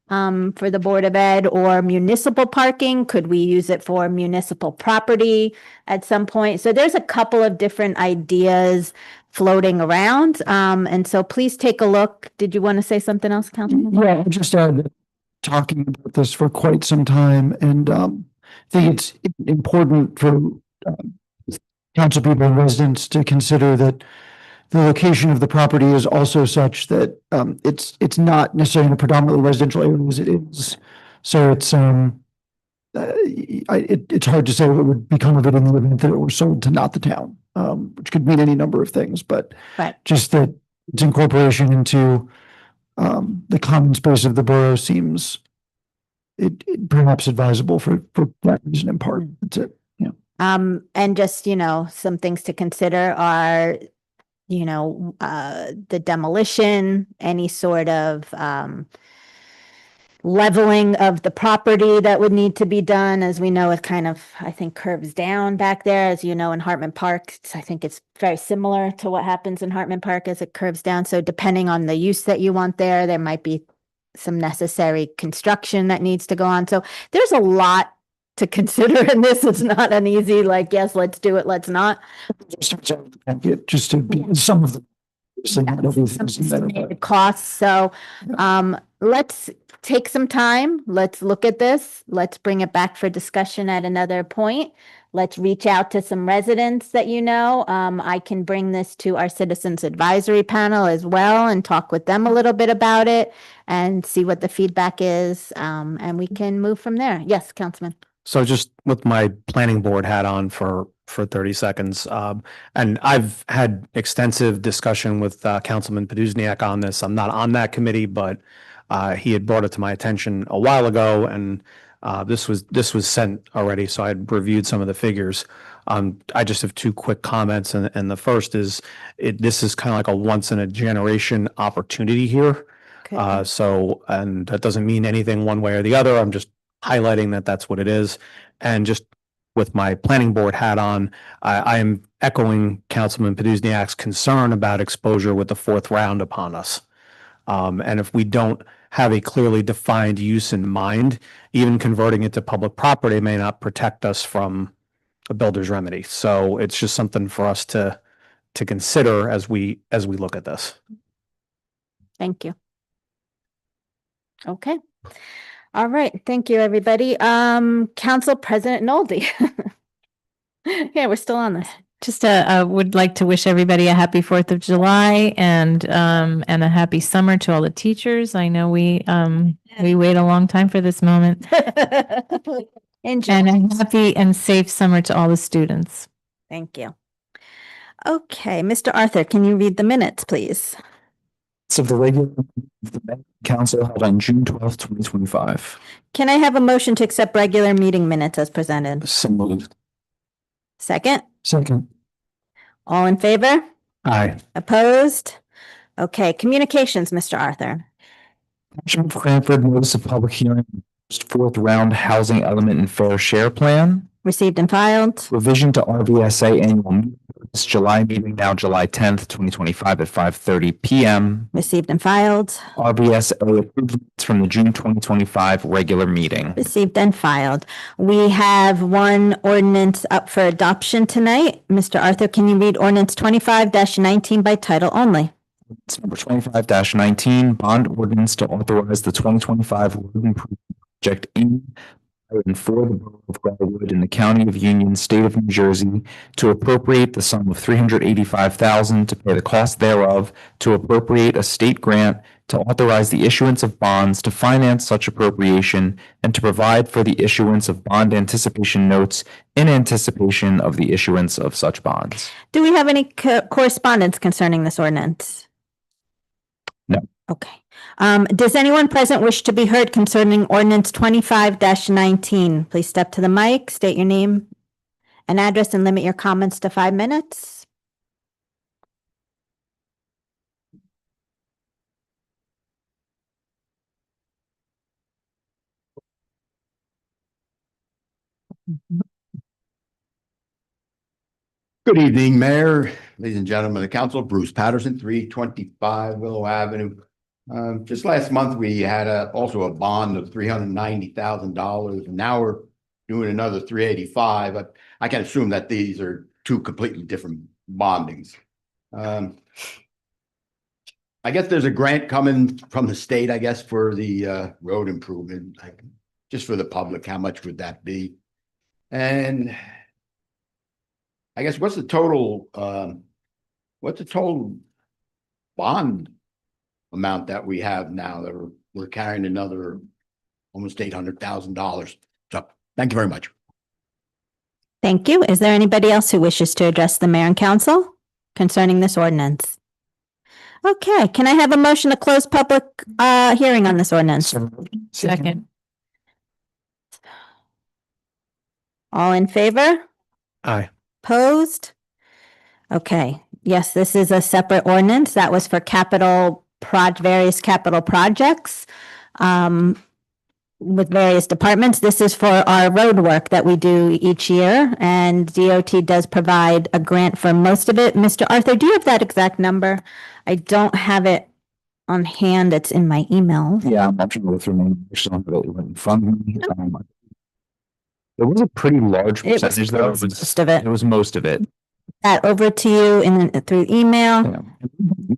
for the Board of Ed or municipal parking. Could we use it for municipal property at some point? So there's a couple of different ideas floating around. And so please take a look. Did you want to say something else, Councilman? Yeah, I'll just add that talking about this for quite some time, and I think it's important for council people and residents to consider that the location of the property is also such that it's not necessarily in a predominantly residential area as it is. So it's it's hard to say what would become of it in the event that it were sold to not the town, which could mean any number of things, but just that its incorporation into the common space of the borough seems it perhaps advisable for that reason in part. That's it. Yeah. And just, some things to consider are the demolition, any sort of leveling of the property that would need to be done. As we know, it kind of, I think, curves down back there. As you know, in Hartman Park, I think it's very similar to what happens in Hartman Park as it curves down. So depending on the use that you want there might be some necessary construction that needs to go on. So there's a lot to consider in this. It's not an easy, yes, let's do it, let's not. Just to be some of the estimated costs. So let's take some time. Let's look at this. Let's bring it back for discussion at another point. Let's reach out to some residents that I can bring this to our Citizens Advisory Panel as well and talk with them a little bit about it and see what the feedback is. And we can move from there. Yes, Councilman. So just with my planning board hat on for 30 seconds, and I've had extensive discussion with Councilman Poduzniak on this. I'm not on that committee, but he had brought it to my attention a while ago, and this was sent already, so I had reviewed some of the figures. I just have two quick comments, and the first is this is kind of like a once in a generation opportunity here. So, and that doesn't mean anything one way or the other. I'm just highlighting that that's what it is. And just with my planning board hat on, I am echoing Councilman Poduzniak's concern about exposure with the fourth round upon us. And if we don't have a clearly defined use in mind, even converting it to public property may not protect us from a builder's remedy. So it's just something for us to consider as we look at this. Thank you. Okay. All right. Thank you, everybody. Council President Nolde. Yeah, we're still on this. Just would like to wish everybody a happy 4th of July and a happy summer to all the teachers. I know we wait a long time for this moment. Enjoy. And a happy and safe summer to all the students. Thank you. Okay, Mr. Arthur, can you read the minutes, please? So the regular of the council held on June 12th, 2025. Can I have a motion to accept regular meeting minutes as presented? So moved. Second, Second. all in favor? Aye. Opposed? Okay, communications, Mr. Arthur. Township of Cranford notice of public hearing, fourth round housing element and fair share plan. Received and filed. Revision to RVSA annual meeting, this July meeting, now July 10th, 2025 at 5:30 PM. Received and filed. RVSA approved from the June 2025 regular meeting. Received and filed. We have one ordinance up for adoption tonight. Mr. Arthur, can you read ordinance 25-19 by title only? It's number 25-19, bond ordinance to authorize the 2025 road improvement project in and for the borough of Garwood in the county of Union, state of New Jersey, to appropriate the sum of $385,000 to pay the cost thereof, to appropriate a state grant, to authorize the issuance of bonds to finance such appropriation, and to provide for the issuance of bond anticipation notes in anticipation of the issuance of such bonds. Do we have any correspondence concerning this ordinance? No. Okay. Does anyone present wish to be heard concerning ordinance 25-19? Please step to the mic, state your name and address, and limit your comments to 5 minutes. Good evening, Mayor, ladies and gentlemen of the council. Bruce Patterson, 325 Willow Avenue. Just last month, we had also a bond of $390,000, and now we're doing another 385. But I can assume that these are two completely different bondings. I guess there's a grant coming from the state, I guess, for the road improvement. Just for the public, how much would that be? And I guess what's the total bond amount that we have now that we're carrying another almost $800,000? So thank you very much. Thank you. Is there anybody else who wishes to address the mayor and council concerning this ordinance? Okay, can I have a motion to close public hearing on this ordinance? Second. All in favor? Aye. Opposed? Okay, yes, this is a separate ordinance. That was for various capital projects with various departments. This is for our road work that we do each year, and DOT does provide a grant for most of it. Mr. Arthur, do you have that exact number? I don't have it on hand. It's in my email. Yeah, I'm trying to go through my actually in front of me. It was a pretty large It was percentage, though. most of it. It was most of it. That over to you through email. Yeah.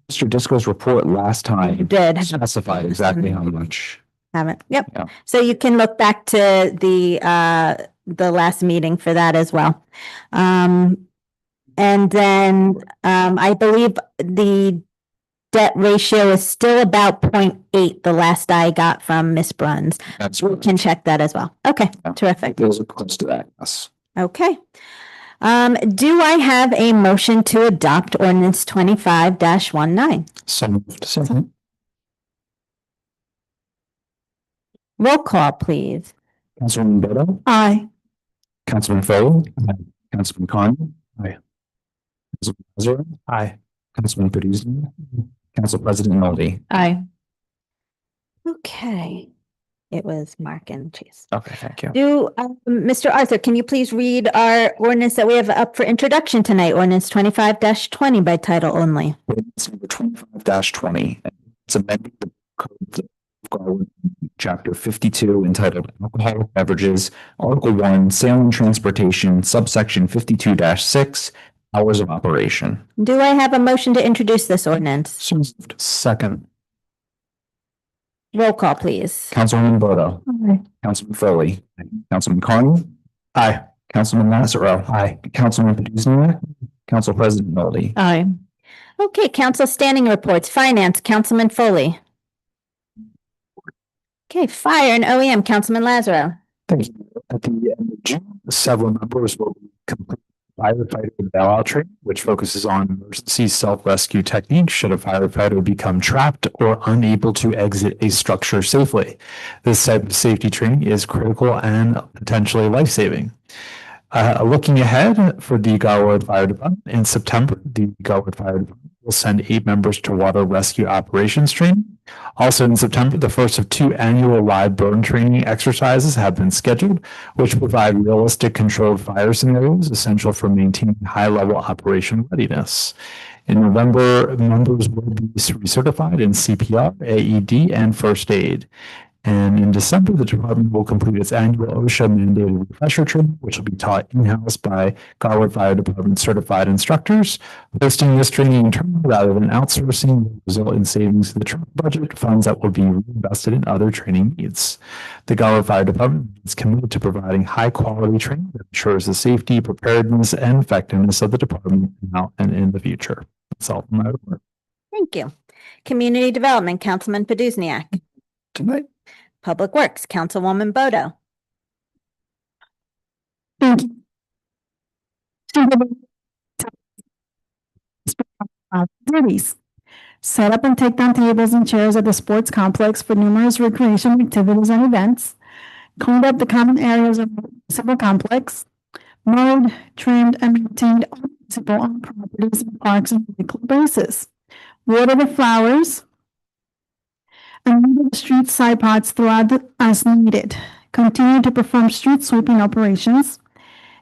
Mr. Disco's report last time You did. specified exactly how much. Haven't. Yep. Yeah. So you can look back to the last meeting for that as well. And then I believe the debt ratio is still about 0.8, the last I got from Miss Bruns. That's We can check that as well. Okay, Yeah. terrific. Those are close to that. Yes. Okay. Do I have a motion to adopt ordinance 25-19? So moved. Second. Roll call, please. Councilwoman Beto, Aye. Councilman Foley, Councilman Carney. Aye. Councilman Lazar, Aye. Councilman Peduzzi, Council President Mildy. Aye. Okay. It was Mark and Chase. Okay, thank you. Mr. Arthur, can you please read our ordinance that we have up for introduction tonight, ordinance 25-20 by title only? Ordinance number 25-20. It's amending the code of Garwood, chapter 52, entitled Alcoholic Beverages, Article 1, Sale and Transportation, subsection 52-6, Hours of Operation. Do I have a motion to introduce this ordinance? So moved. Second. Roll call, please. Councilwoman Bodo, Aye. Councilman Foley, Councilman Carney, Aye. Councilman Lazaro, Aye. Councilman Peduzzi, Council President Mildy. Aye. Okay, council standing reports, finance, Councilman Foley. Okay, fire and OEM, Councilman Lazaro. Thank you. At the end of June, several members will complete firefighter bailout training, which focuses on emergency self-rescue techniques should a firefighter become trapped or unable to exit a structure safely. This type of safety training is critical and potentially life-saving. Looking ahead for the Garwood Fire Department, in September, the Garwood Fire Department will send 8 members to water rescue operations training. Also in September, the first of 2 annual live burn training exercises have been scheduled, which provide realistic controlled fire scenarios essential for maintaining high-level operational readiness. In November, members will be recertified in CPR, AED, and first aid. And in December, the department will complete its annual OSHA mandated refresher training, which will be taught in-house by Garwood Fire Department certified instructors. Hosting this training internally rather than outsourcing will result in savings to the training budget, funds that will be reinvested in other training needs. The Garwood Fire Department is committed to providing high-quality training that ensures the safety, preparedness, and effectiveness of the department now and in the future. That's all from my report. Thank you. Community Development, Councilman Poduzniak. Tonight. Public Works, Councilwoman Bodo. Thank you. Duties. Set up and take down tables and chairs at the sports complex for numerous recreation activities and events. Cleaned up the common areas of the municipal complex. Mowed, trimmed, and maintained all municipal owned properties and parks on a weekly basis. Water the flowers. And move the street side pots throughout as needed. Continue to perform street sweeping operations.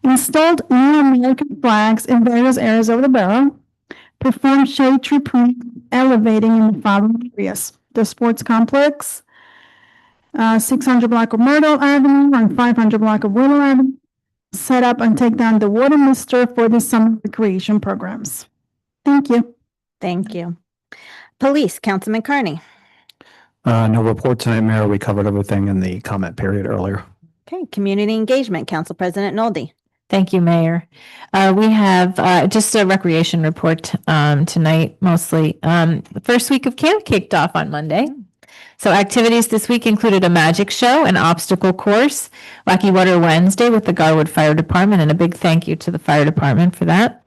Installed new American flags in various areas of the borough. Perform shade tree pruning, elevating in the following areas: the sports complex, 600 block of Myrtle Avenue and 500 block of Willow Avenue. Set up and take down the water mister for the summer recreation programs. Thank you. Thank you. Police, Councilman Carney. No report tonight, Mayor. We covered everything in the comment period earlier. Okay, Community Engagement, Council President Nolde. Thank you, Mayor. We have just a recreation report tonight, mostly. The first week of camp kicked off on Monday. So activities this week included a magic show, an obstacle course, Wacky Water Wednesday with the Garwood Fire Department, and a big thank you to the fire department for that.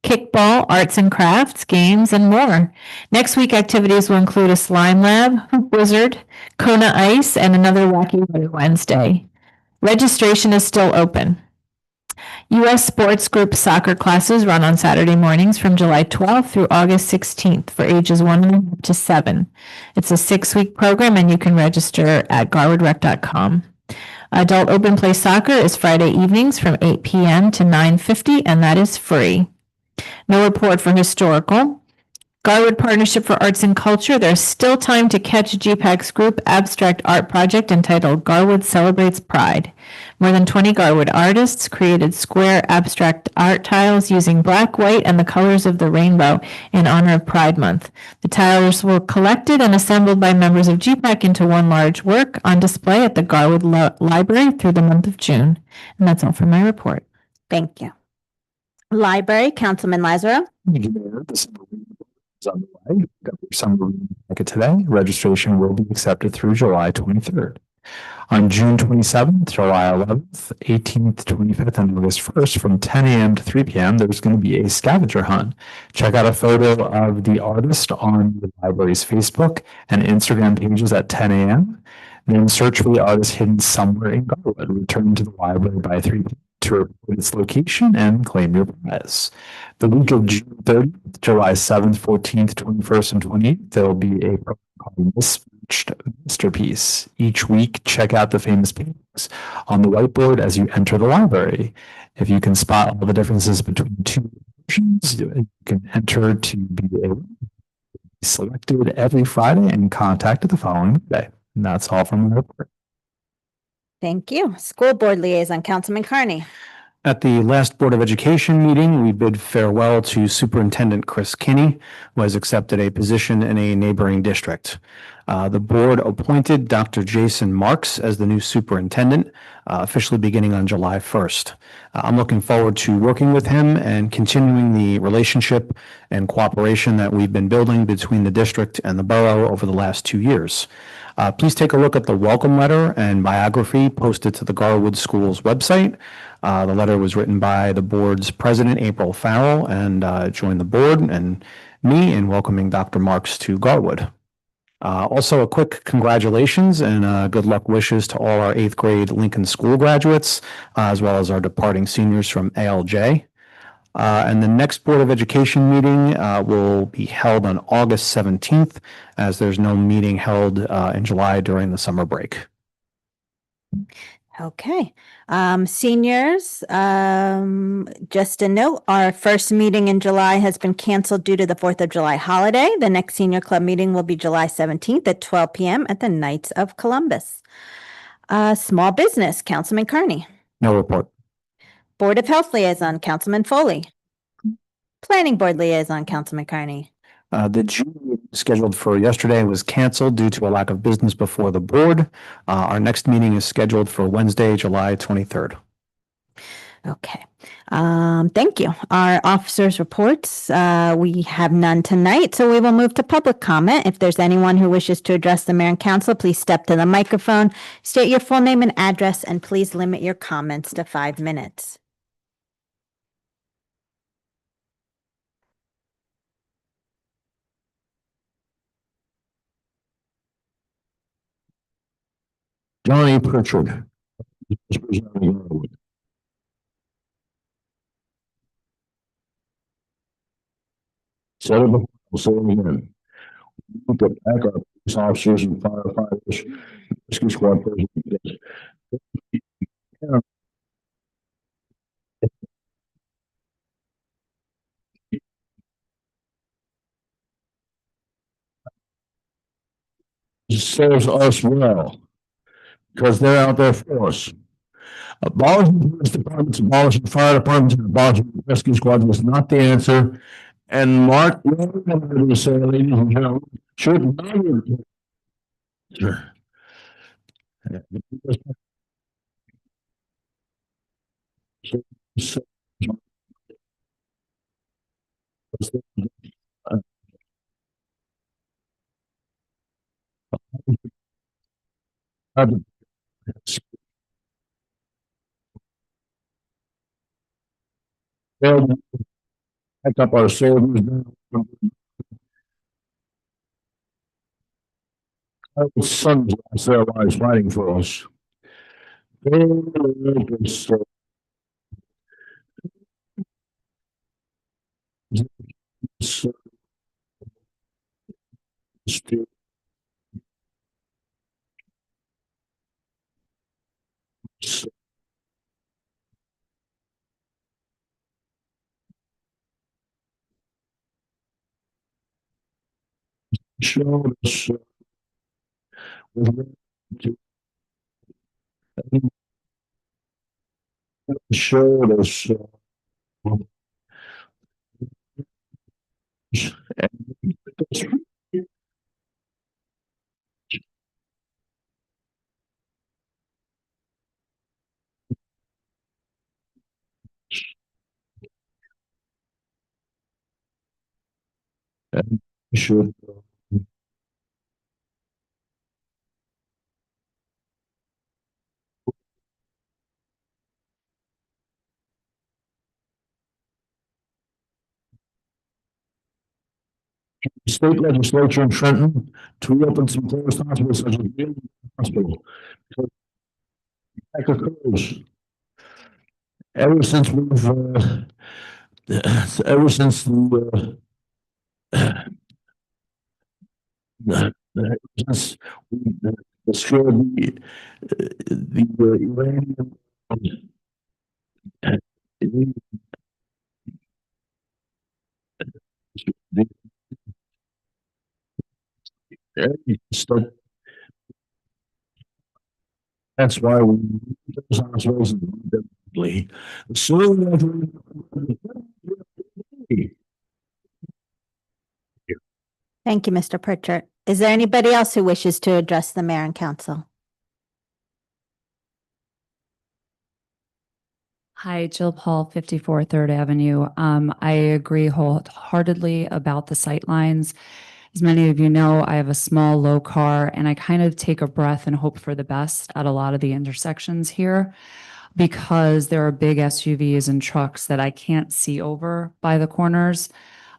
Kickball, arts and crafts, games, and more. Next week, activities will include a slime lab, hoop wizard, Kona ice, and another Wacky Water Wednesday. Registration is still open. U.S. Sports Group soccer classes run on Saturday mornings from July 12th through August 16th for ages 1 to 7. It's a 6-week program, and you can register at garwoodrec.com. Adult open play soccer is Friday evenings from 8 p.m. to 9:50, and that is free. No report for historical. Garwood Partnership for Arts and Culture. There's still time to catch GPAC's group abstract art project entitled Garwood Celebrates Pride. More than 20 Garwood artists created square abstract art tiles using black, white, and the colors of the rainbow in honor of Pride Month. The tiles were collected and assembled by members of GPAC into one large work on display at the Garwood Library through the month of June. And that's all for my report. Thank you. Library, Councilman Lazaro. Thank you, Mayor. The summer reading is underway. Got your summer reading packet today. Registration will be accepted through July 23rd. On June 27th, July 11th, 18th, 25th, and August 1st, from 10 a.m. to 3 p.m., there's going to be a scavenger hunt. Check out a photo of the artist on the library's Facebook and Instagram pages at 10 a.m. Then search for the artist hidden somewhere in Garwood. Return to the library by 3 p.m. to report its location and claim your prize. The week of June 30th, July 7th, 14th, 21st, and 28th, there will be a program called Mismatched Masterpiece. Each week, check out the famous paintings on the whiteboard as you enter the library. If you can spot all the differences between two versions, you can enter to be selected every Friday and contacted the following day. And that's all from the report. Thank you. School Board Liaison, Councilman Carney. At the last Board of Education meeting, we bid farewell to Superintendent Chris Kinney, who has accepted a position in a neighboring district. The board appointed Dr. Jason Marks as the new superintendent, officially beginning on July 1st. I'm looking forward to working with him and continuing the relationship and cooperation that we've been building between the district and the borough over the last 2 years. Please take a look at the welcome letter and biography posted to the Garwood Schools website. The letter was written by the board's president, April Farrell, and joined the board and me in welcoming Dr. Marks to Garwood. Also, a quick congratulations and good luck wishes to all our 8th grade Lincoln School graduates, as well as our departing seniors from ALJ. And the next Board of Education meeting will be held on August 17th, as there's no meeting held in July during the summer break. Okay. Seniors, just a note, our first meeting in July has been canceled due to the 4th of July holiday. The next senior club meeting will be July 17th at 12 p.m. at the Knights of Columbus. Small business, Councilman Carney. No report. Board of Health Liaison, Councilman Foley. Planning Board Liaison, Councilman Carney. The June meeting scheduled for yesterday was canceled due to a lack of business before the board. Our next meeting is scheduled for Wednesday, July 23rd. Okay. Thank you. Our officers' reports, we have none tonight, so we will move to public comment. If there's anyone who wishes to address the mayor and council, please step to the microphone, state your full name and address, and please limit your comments to 5 minutes. Johnny Pritchard. Said it before, I'll say it again. We put back our police officers and firefighters, rescue squad personnel. Serves us well, because they're out there for us. Abolishing police departments, abolishing fire departments, and abolishing rescue squads is not the answer. And Mark, what I'm going to say, ladies and gentlemen, should not. Sure. Back up our soldiers. Our sons lost their lives fighting for us. Showed us showed us and should state legislature in Trenton to reopen some closed hospitals such as the hospital. Occurs. Ever since we've ever since since we destroyed the Iranian that's why we those hospitals definitely. Thank you, Mr. Pritchard. Is there anybody else who wishes to address the mayor and council? Hi, Jill Paul, 54 3rd Avenue. I agree wholeheartedly about the sightlines. As many of you know, I have a small, low car, and I kind of take a breath and hope for the best at a lot of the intersections here because there are big SUVs and trucks that I can't see over by the corners.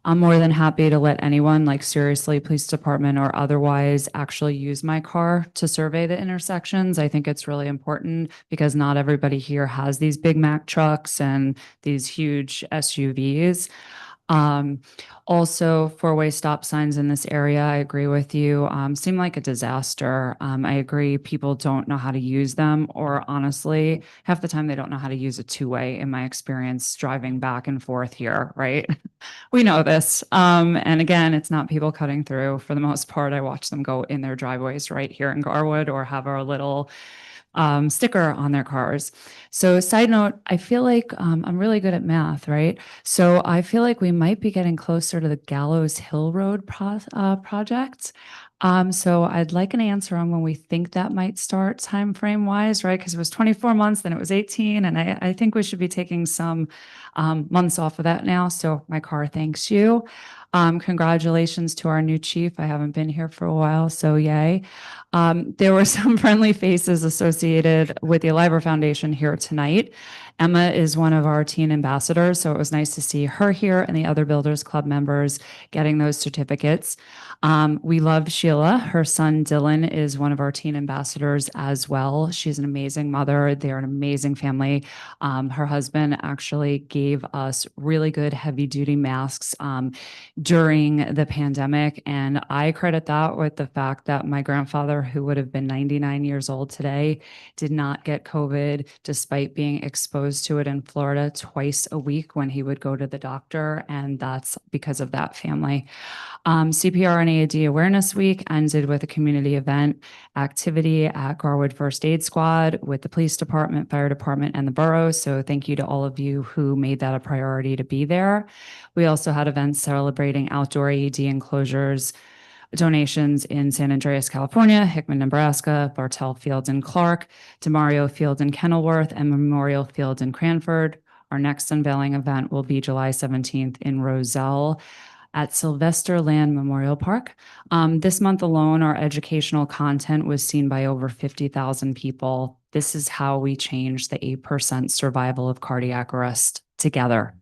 I'm more than happy to let anyone, like seriously, police department or otherwise, actually use my car to survey the intersections. I think it's really important because not everybody here has these big Mack trucks and these huge SUVs. Also, four-way stop signs in this area, I agree with you, seem like a disaster. I agree people don't know how to use them, or honestly, half the time they don't know how to use a two-way in my experience driving back and forth here, right? We know this. And again, it's not people cutting through. For the most part, I watch them go in their driveways right here in Garwood or have our little sticker on their cars. So side note, I feel like I'm really good at math, right? So I feel like we might be getting closer to the Gallows Hill Road project. So I'd like an answer on when we think that might start time frame wise, right? Because it was 24 months, then it was 18, and I think we should be taking some months off of that now. So my car thanks you. Congratulations to our new chief. I haven't been here for a while, so yay. There were some friendly faces associated with the Aliver Foundation here tonight. Emma is one of our teen ambassadors, so it was nice to see her here and the other Builders Club members getting those certificates. We love Sheila. Her son Dylan is one of our teen ambassadors as well. She's an amazing mother. They're an amazing family. Her husband actually gave us really good heavy duty masks during the pandemic. And I credit that with the fact that my grandfather, who would have been 99 years old today, did not get COVID despite being exposed to it in Florida twice a week when he would go to the doctor. And that's because of that family. CPR and AED Awareness Week ended with a community event activity at Garwood First Aid Squad with the police department, fire department, and the borough. So thank you to all of you who made that a priority to be there. We also had events celebrating outdoor AED enclosures, donations in San Andreas, California, Hickman, Nebraska, Bartell Field in Clark, DeMario Field in Kenilworth, and Memorial Field in Cranford. Our next unveiling event will be July 17th in Roselle at Sylvester Land Memorial Park. This month alone, our educational content was seen by over 50,000 people. This is how we change the 8% survival of cardiac arrest together.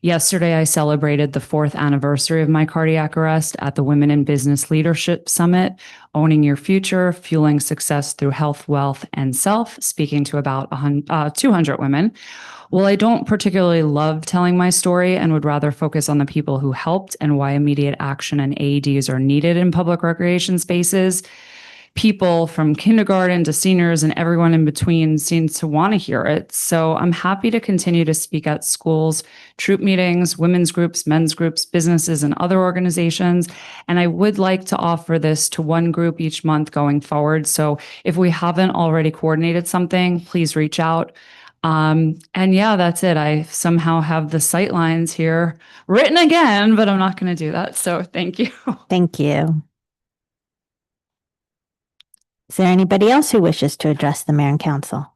Yesterday, I celebrated the 4th anniversary of my cardiac arrest at the Women in Business Leadership Summit, Owning Your Future, Fueling Success Through Health, Wealth, and Self, speaking to about 200 women. Well, I don't particularly love telling my story and would rather focus on the people who helped and why immediate action and AEDs are needed in public recreation spaces. People from kindergarten to seniors and everyone in between seems to want to hear it. So I'm happy to continue to speak at schools, troop meetings, women's groups, men's groups, businesses, and other organizations. And I would like to offer this to one group each month going forward. So if we haven't already coordinated something, please reach out. And yeah, that's it. I somehow have the sight lines here written again, but I'm not going to do that. So thank you. Thank you. Is there anybody else who wishes to address the mayor and council?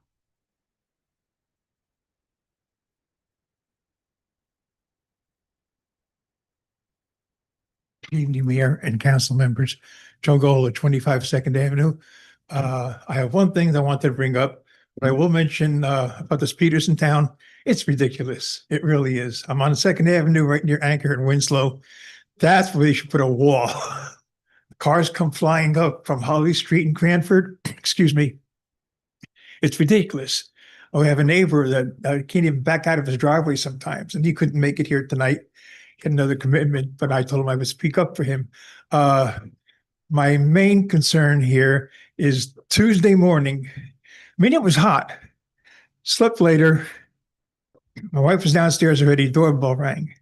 Good evening, Mayor and council members. Joe Gola, 25 Second Avenue. I have one thing that I wanted to bring up, but I will mention about the speeders in town. It's ridiculous. It really is. I'm on Second Avenue right near Anchor and Winslow. That's where they should put a wall. Cars come flying up from Holly Street in Cranford. Excuse me. It's ridiculous. We have a neighbor that can't even back out of his driveway sometimes, and he couldn't make it here tonight. He had another commitment, but I told him I would speak up for him. My main concern here is Tuesday morning. I mean, it was hot. Slept later. My wife was downstairs already. Doorbell rang.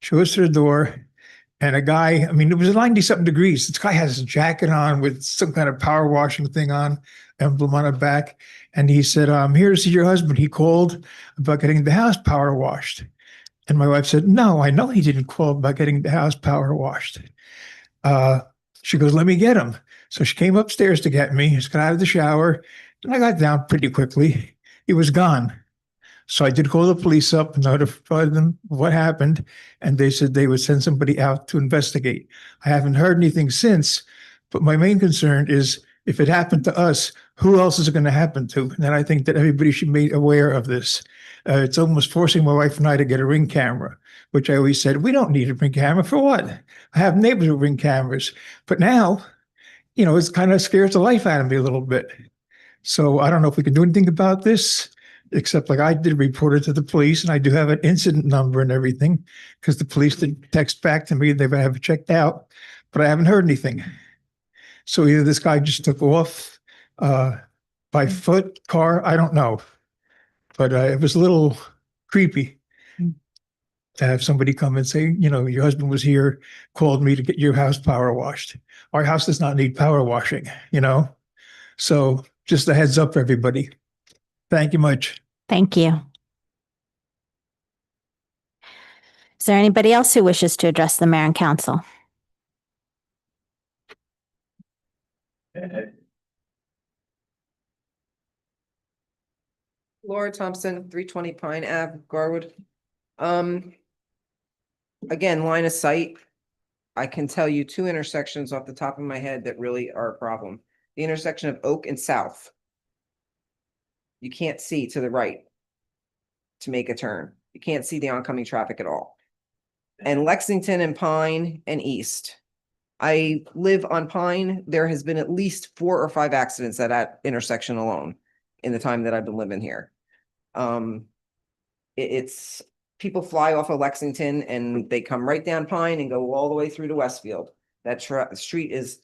She goes to the door, and a guy, I mean, it was 90-something degrees. This guy has a jacket on with some kind of power washing thing on, emblem on the back. And he said, I'm here to see your husband. He called about getting the house power washed. And my wife said, no, I know he didn't call about getting the house power washed. She goes, let me get him. So she came upstairs to get me. Just got out of the shower. And I got down pretty quickly. He was gone. So I did call the police up and notified them of what happened, and they said they would send somebody out to investigate. I haven't heard anything since, but my main concern is if it happened to us, who else is it going to happen to? And I think that everybody should be aware of this. It's almost forcing my wife and I to get a Ring camera, which I always said, we don't need a Ring camera for what? I have neighbors with Ring cameras. But now, it's kind of scares the life out of me a little bit. So I don't know if we can do anything about this, except like I did report it to the police, and I do have an incident number and everything, because the police did text back to me, they have it checked out, but I haven't heard anything. So either this guy just took off by foot, car, I don't know. But it was a little creepy to have somebody come and say, your husband was here, called me to get your house power washed. Our house does not need power washing, So just a heads up, everybody. Thank you much. Thank you. Is there anybody else who wishes to address the mayor and council? Laura Thompson, 320 Pine Ave, Garwood. Again, line of sight. I can tell you two intersections off the top of my head that really are a problem. The intersection of Oak and South. You can't see to the right to make a turn. You can't see the oncoming traffic at all. And Lexington and Pine and East. I live on Pine. There has been at least 4 or 5 accidents at that intersection alone in the time that I've been living here. It's people fly off of Lexington and they come right down Pine and go all the way through to Westfield. That street is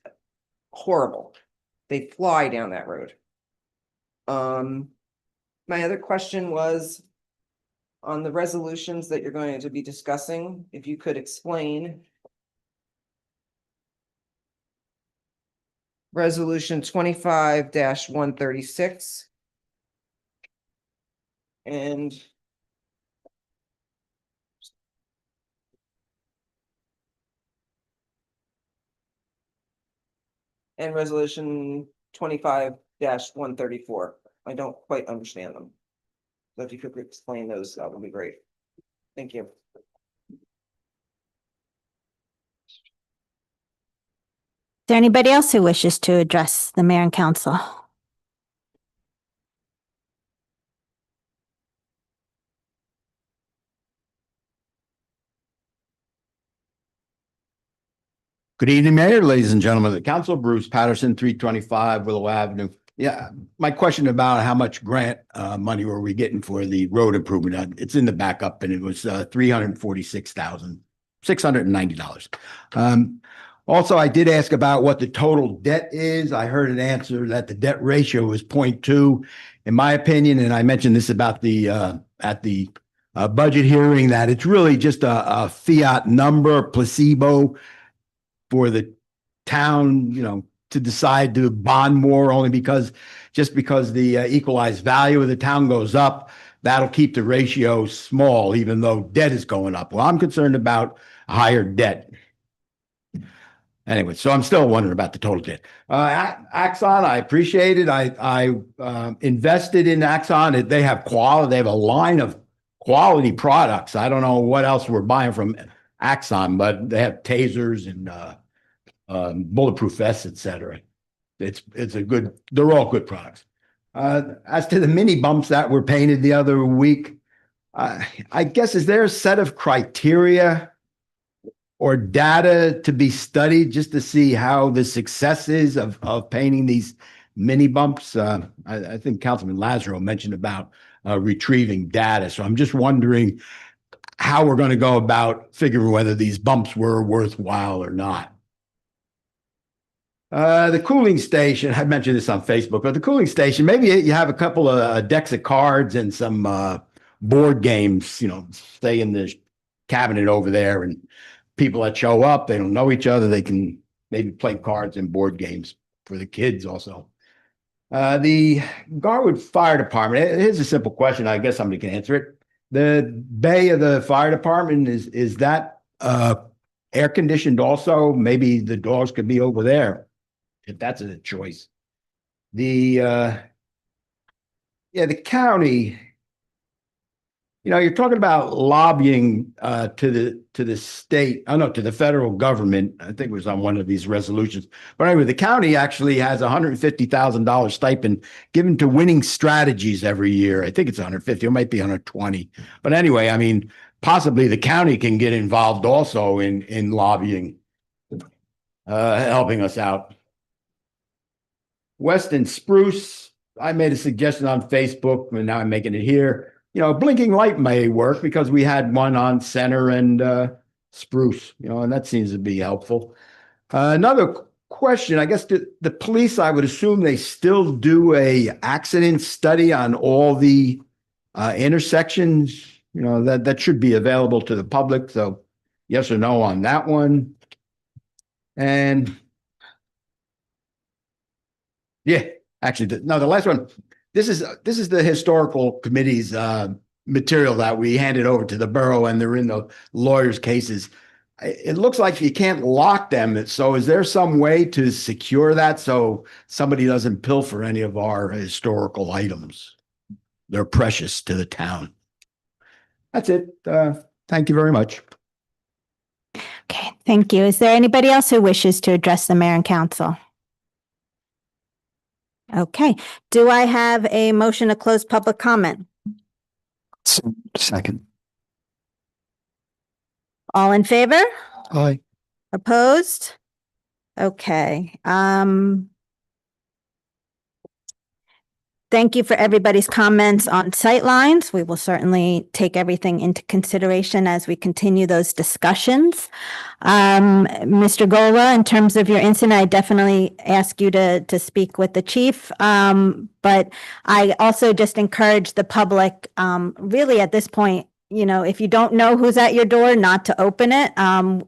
horrible. They fly down that road. My other question was on the resolutions that you're going to be discussing, if you could explain Resolution 25-136 and Resolution 25-134. I don't quite understand them. So if you could explain those, that would be great. Thank you. Is there anybody else who wishes to address the mayor and council? Good evening, Mayor, ladies and gentlemen of the council. Bruce Patterson, 325 Willow Avenue. Yeah, my question about how much grant money were we getting for the road improvement? It's in the backup, and it was $346,690. Also, I did ask about what the total debt is. I heard an answer that the debt ratio was 0.2. In my opinion, and I mentioned this about the at the budget hearing, that it's really just a fiat number, placebo for the town, to decide to bond more only because the equalized value of the town goes up. That'll keep the ratio small, even though debt is going up. Well, I'm concerned about higher debt. Anyway, so I'm still wondering about the total debt. Axon, I appreciate it. I invested in Axon. They have quality. They have a line of quality products. I don't know what else we're buying from Axon, but they have tasers and bulletproof vests, etc. It's a good. They're all good products. As to the mini bumps that were painted the other week, I guess, is there a set of criteria or data to be studied just to see how the success is of painting these mini bumps? I think Councilman Lazaro mentioned about retrieving data. So I'm just wondering how we're going to go about figuring whether these bumps were worthwhile or not. The cooling station, I mentioned this on Facebook, but the cooling station, maybe you have a couple of decks of cards and some board games, stay in the cabinet over there, and people that show up, they don't know each other, they can maybe play cards and board games for the kids also. The Garwood Fire Department, here's a simple question, I guess somebody can answer it. The bay of the fire department, is that air conditioned also? Maybe the dogs could be over there, if that's a choice. The county, You know, you're talking about lobbying to the state, I know, to the federal government. I think it was on one of these resolutions. But anyway, the county actually has $150,000 stipend given to winning strategies every year. I think it's 150, it might be 120. But anyway, I mean, possibly the county can get involved also in lobbying, helping us out. Weston Spruce, I made a suggestion on Facebook, and now I'm making it here. You know, blinking light may work because we had one on Center and Spruce, you know, and that seems to be helpful. Another question, I guess the police, I would assume they still do a accident study on all the intersections, you know, that should be available to the public. So yes or no on that one. And yeah, actually, the last one. This is the historical committee's material that we handed over to the borough, and they're in the lawyers' cases. It looks like you can't lock them. So is there some way to secure that so somebody doesn't pilfer any of our historical items? They're precious to the town. That's it. Thank you very much. Okay, thank you. Is there anybody else who wishes to address the mayor and council? Okay, do I have a motion to close public comment? Second. All in favor? Aye. Opposed? Okay, thank you for everybody's comments on sightlines. We will certainly take everything into consideration as we continue those discussions. Mr. Gola, in terms of your incident, I definitely ask you to speak with the chief. But I also just encourage the public, really at this point, you know, if you don't know who's at your door, not to open it.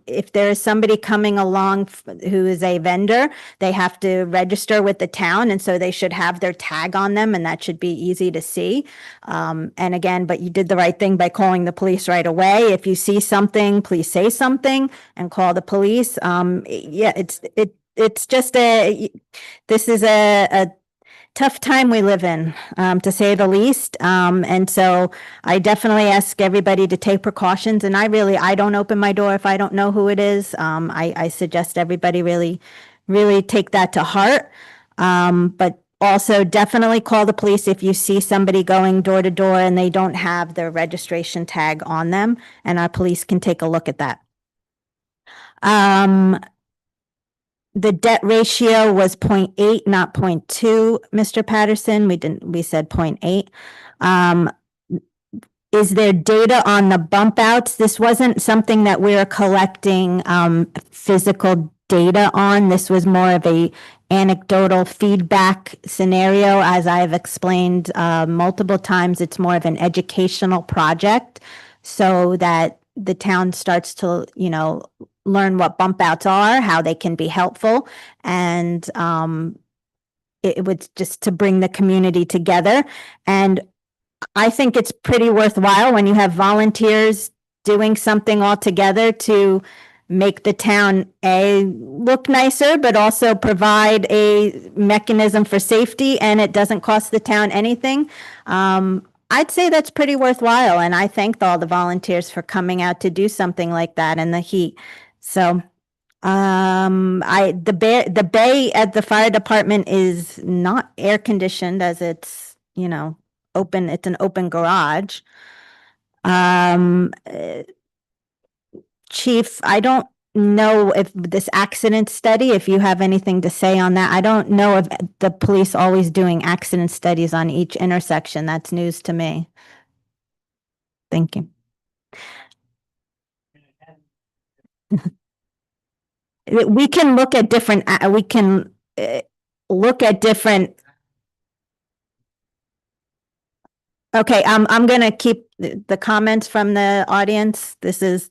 If there is somebody coming along who is a vendor, they have to register with the town, and so they should have their tag on them, and that should be easy to see. And again, but you did the right thing by calling the police right away. If you see something, please say something and call the police. Yeah, it's just this is a tough time we live in, to say the least. And so I definitely ask everybody to take precautions. And I don't open my door if I don't know who it is. I suggest everybody really take that to heart. But also definitely call the police if you see somebody going door to door and they don't have their registration tag on them, and our police can take a look at that. The debt ratio was 0.8, not 0.2, Mr. Patterson. We said 0.8. Is there data on the bump outs? This wasn't something that we're collecting physical data on. This was more of a anecdotal feedback scenario. As I've explained multiple times, it's more of an educational project so that the town starts to, you know, learn what bump outs are, how they can be helpful, and it was just to bring the community together. And I think it's pretty worthwhile when you have volunteers doing something all together to make the town look nicer, but also provide a mechanism for safety, and it doesn't cost the town anything. I'd say that's pretty worthwhile, and I thanked all the volunteers for coming out to do something like that in the heat. So the bay at the fire department is not air conditioned, as it's, you know, open. It's an open garage. Chief, I don't know if this accident study, if you have anything to say on that. I don't know if the police always doing accident studies on each intersection. That's news to me. Thank you. We can look at different, Okay, I'm gonna keep the comments from the audience. This is,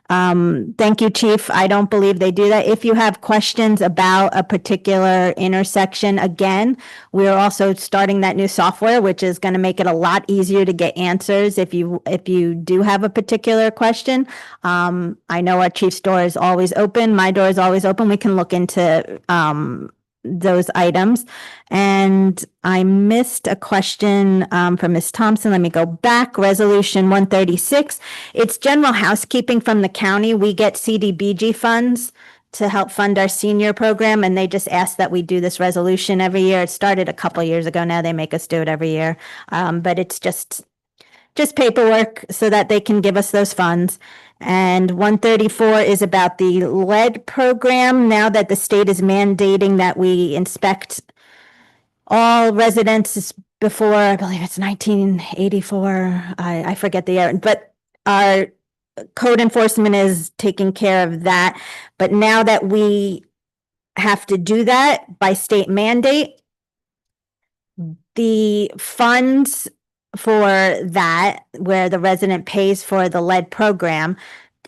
thank you, Chief. I don't believe they do that. If you have questions about a particular intersection, again, we're also starting that new software, which is gonna make it a lot easier to get answers if you do have a particular question. I know our chief's door is always open. My door is always open. We can look into those items. And I missed a question from Ms. Thompson. Let me go back. Resolution 136. It's general housekeeping from the county. We get CDBG funds to help fund our senior program, and they just ask that we do this resolution every year. It started a couple years ago. Now they make us do it every year. But it's just paperwork so that they can give us those funds. And 134 is about the lead program. Now that the state is mandating that we inspect all residences before, I believe it's 1984. I forget the year, but our code enforcement is taking care of that. But now that we have to do that by state mandate, the funds for that, where the resident pays for the lead program,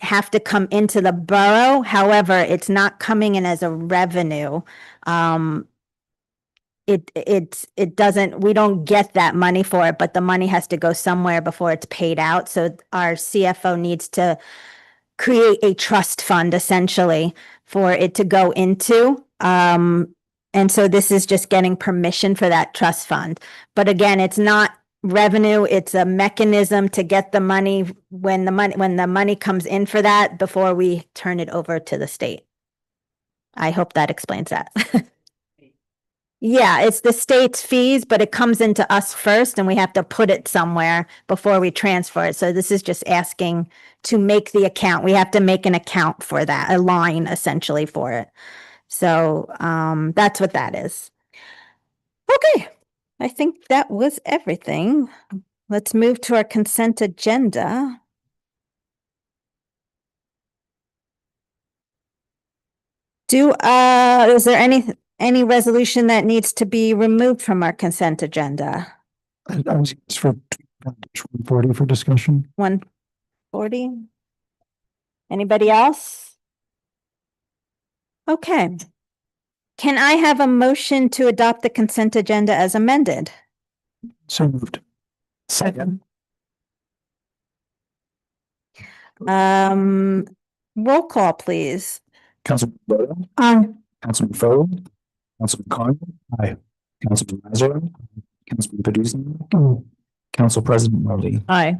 have to come into the borough. However, it's not coming in as a revenue. It doesn't, we don't get that money for it, but the money has to go somewhere before it's paid out. So our CFO needs to create a trust fund essentially for it to go into. And so this is just getting permission for that trust fund. But again, it's not revenue, it's a mechanism to get the money when the money comes in for that before we turn it over to the state. I hope that explains that. Yeah, it's the state's fees, but it comes into us first and we have to put it somewhere before we transfer it. So this is just asking to make the account. We have to make an account for that, a line essentially for it. So that's what that is. Okay, I think that was everything. Let's move to our consent agenda. Is there any resolution that needs to be removed from our consent agenda? I was for 140 for discussion. 140? Anybody else? Okay. Can I have a motion to adopt the consent agenda as amended? So moved. Second. Roll call, please. Councilman Boda, Aye. Councilman Fold, Councilman Carney. Aye. Councilman Mazur, Councilman Paduzzi, Council President Marley. Aye.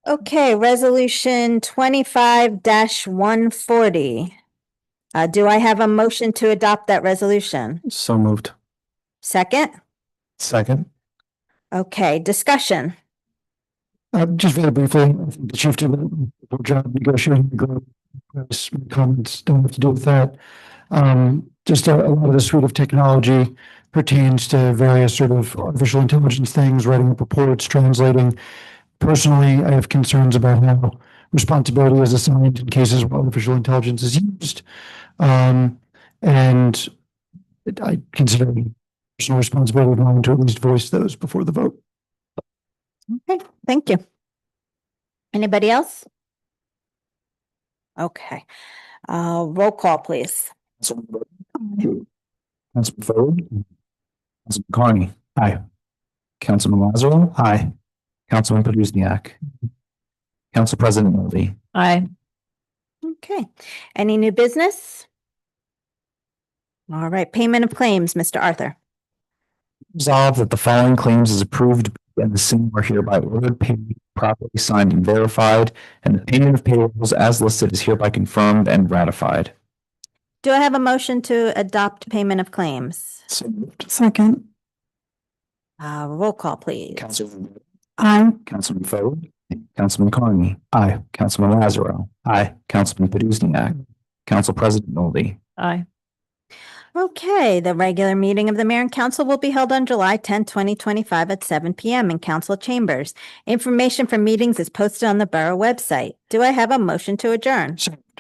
Okay, resolution 25-140. Do I have a motion to adopt that resolution? So moved. Second? Second. Okay, discussion. Just very briefly, I think the chief did a good job negotiating the growth. Comments don't have to do with that. Just a lot of the suite of technology pertains to various sort of artificial intelligence things, writing up reports, translating. Personally, I have concerns about how responsibility is assigned in cases where artificial intelligence is used. And I consider it personal responsibility of mine to at least voice those before the vote. Okay, thank you. Anybody else? Okay, roll call, please. Councilman Boda, Councilman Fold, Councilman Carney. Aye. Councilman Mazur, Aye. Councilman Paduzniak, Council President Marley. Aye. Okay, any new business? All right, payment of claims, Mr. Arthur. Resolved that the following claims is approved and the same are hereby ordered, paid, properly signed and verified, and the payment of payrolls as listed is hereby confirmed and ratified. Do I have a motion to adopt payment of claims? So moved. Second. Roll call, please. Councilman, Aye. Councilman Fold, Councilman Carney, Aye. Councilman Lazaro, Aye. Councilman Paduzniak, Council President Marley. Aye. Okay, the regular meeting of the mayor and council will be held on July 10, 2025 at 7 p.m. in council chambers. Information for meetings is posted on the borough website. Do I have a motion to adjourn?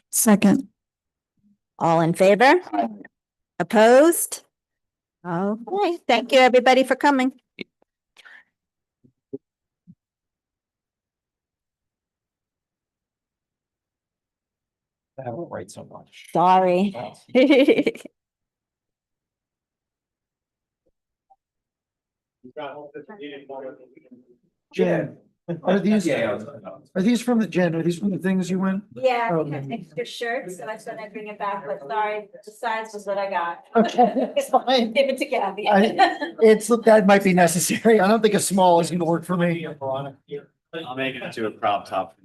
Second. All in favor? Opposed? Okay, thank you, everybody, for coming. I won't write so much. Sorry. Jim. Are these from the Jen? Are these from the things you went? Yeah, Oh, we had extra shirts, so I said I'd bring it back, but sorry, the size was what I got. Okay, it's fine. Give it to Gabby. That might be necessary. I don't think a small is gonna work for me. I'll make it into a crop top.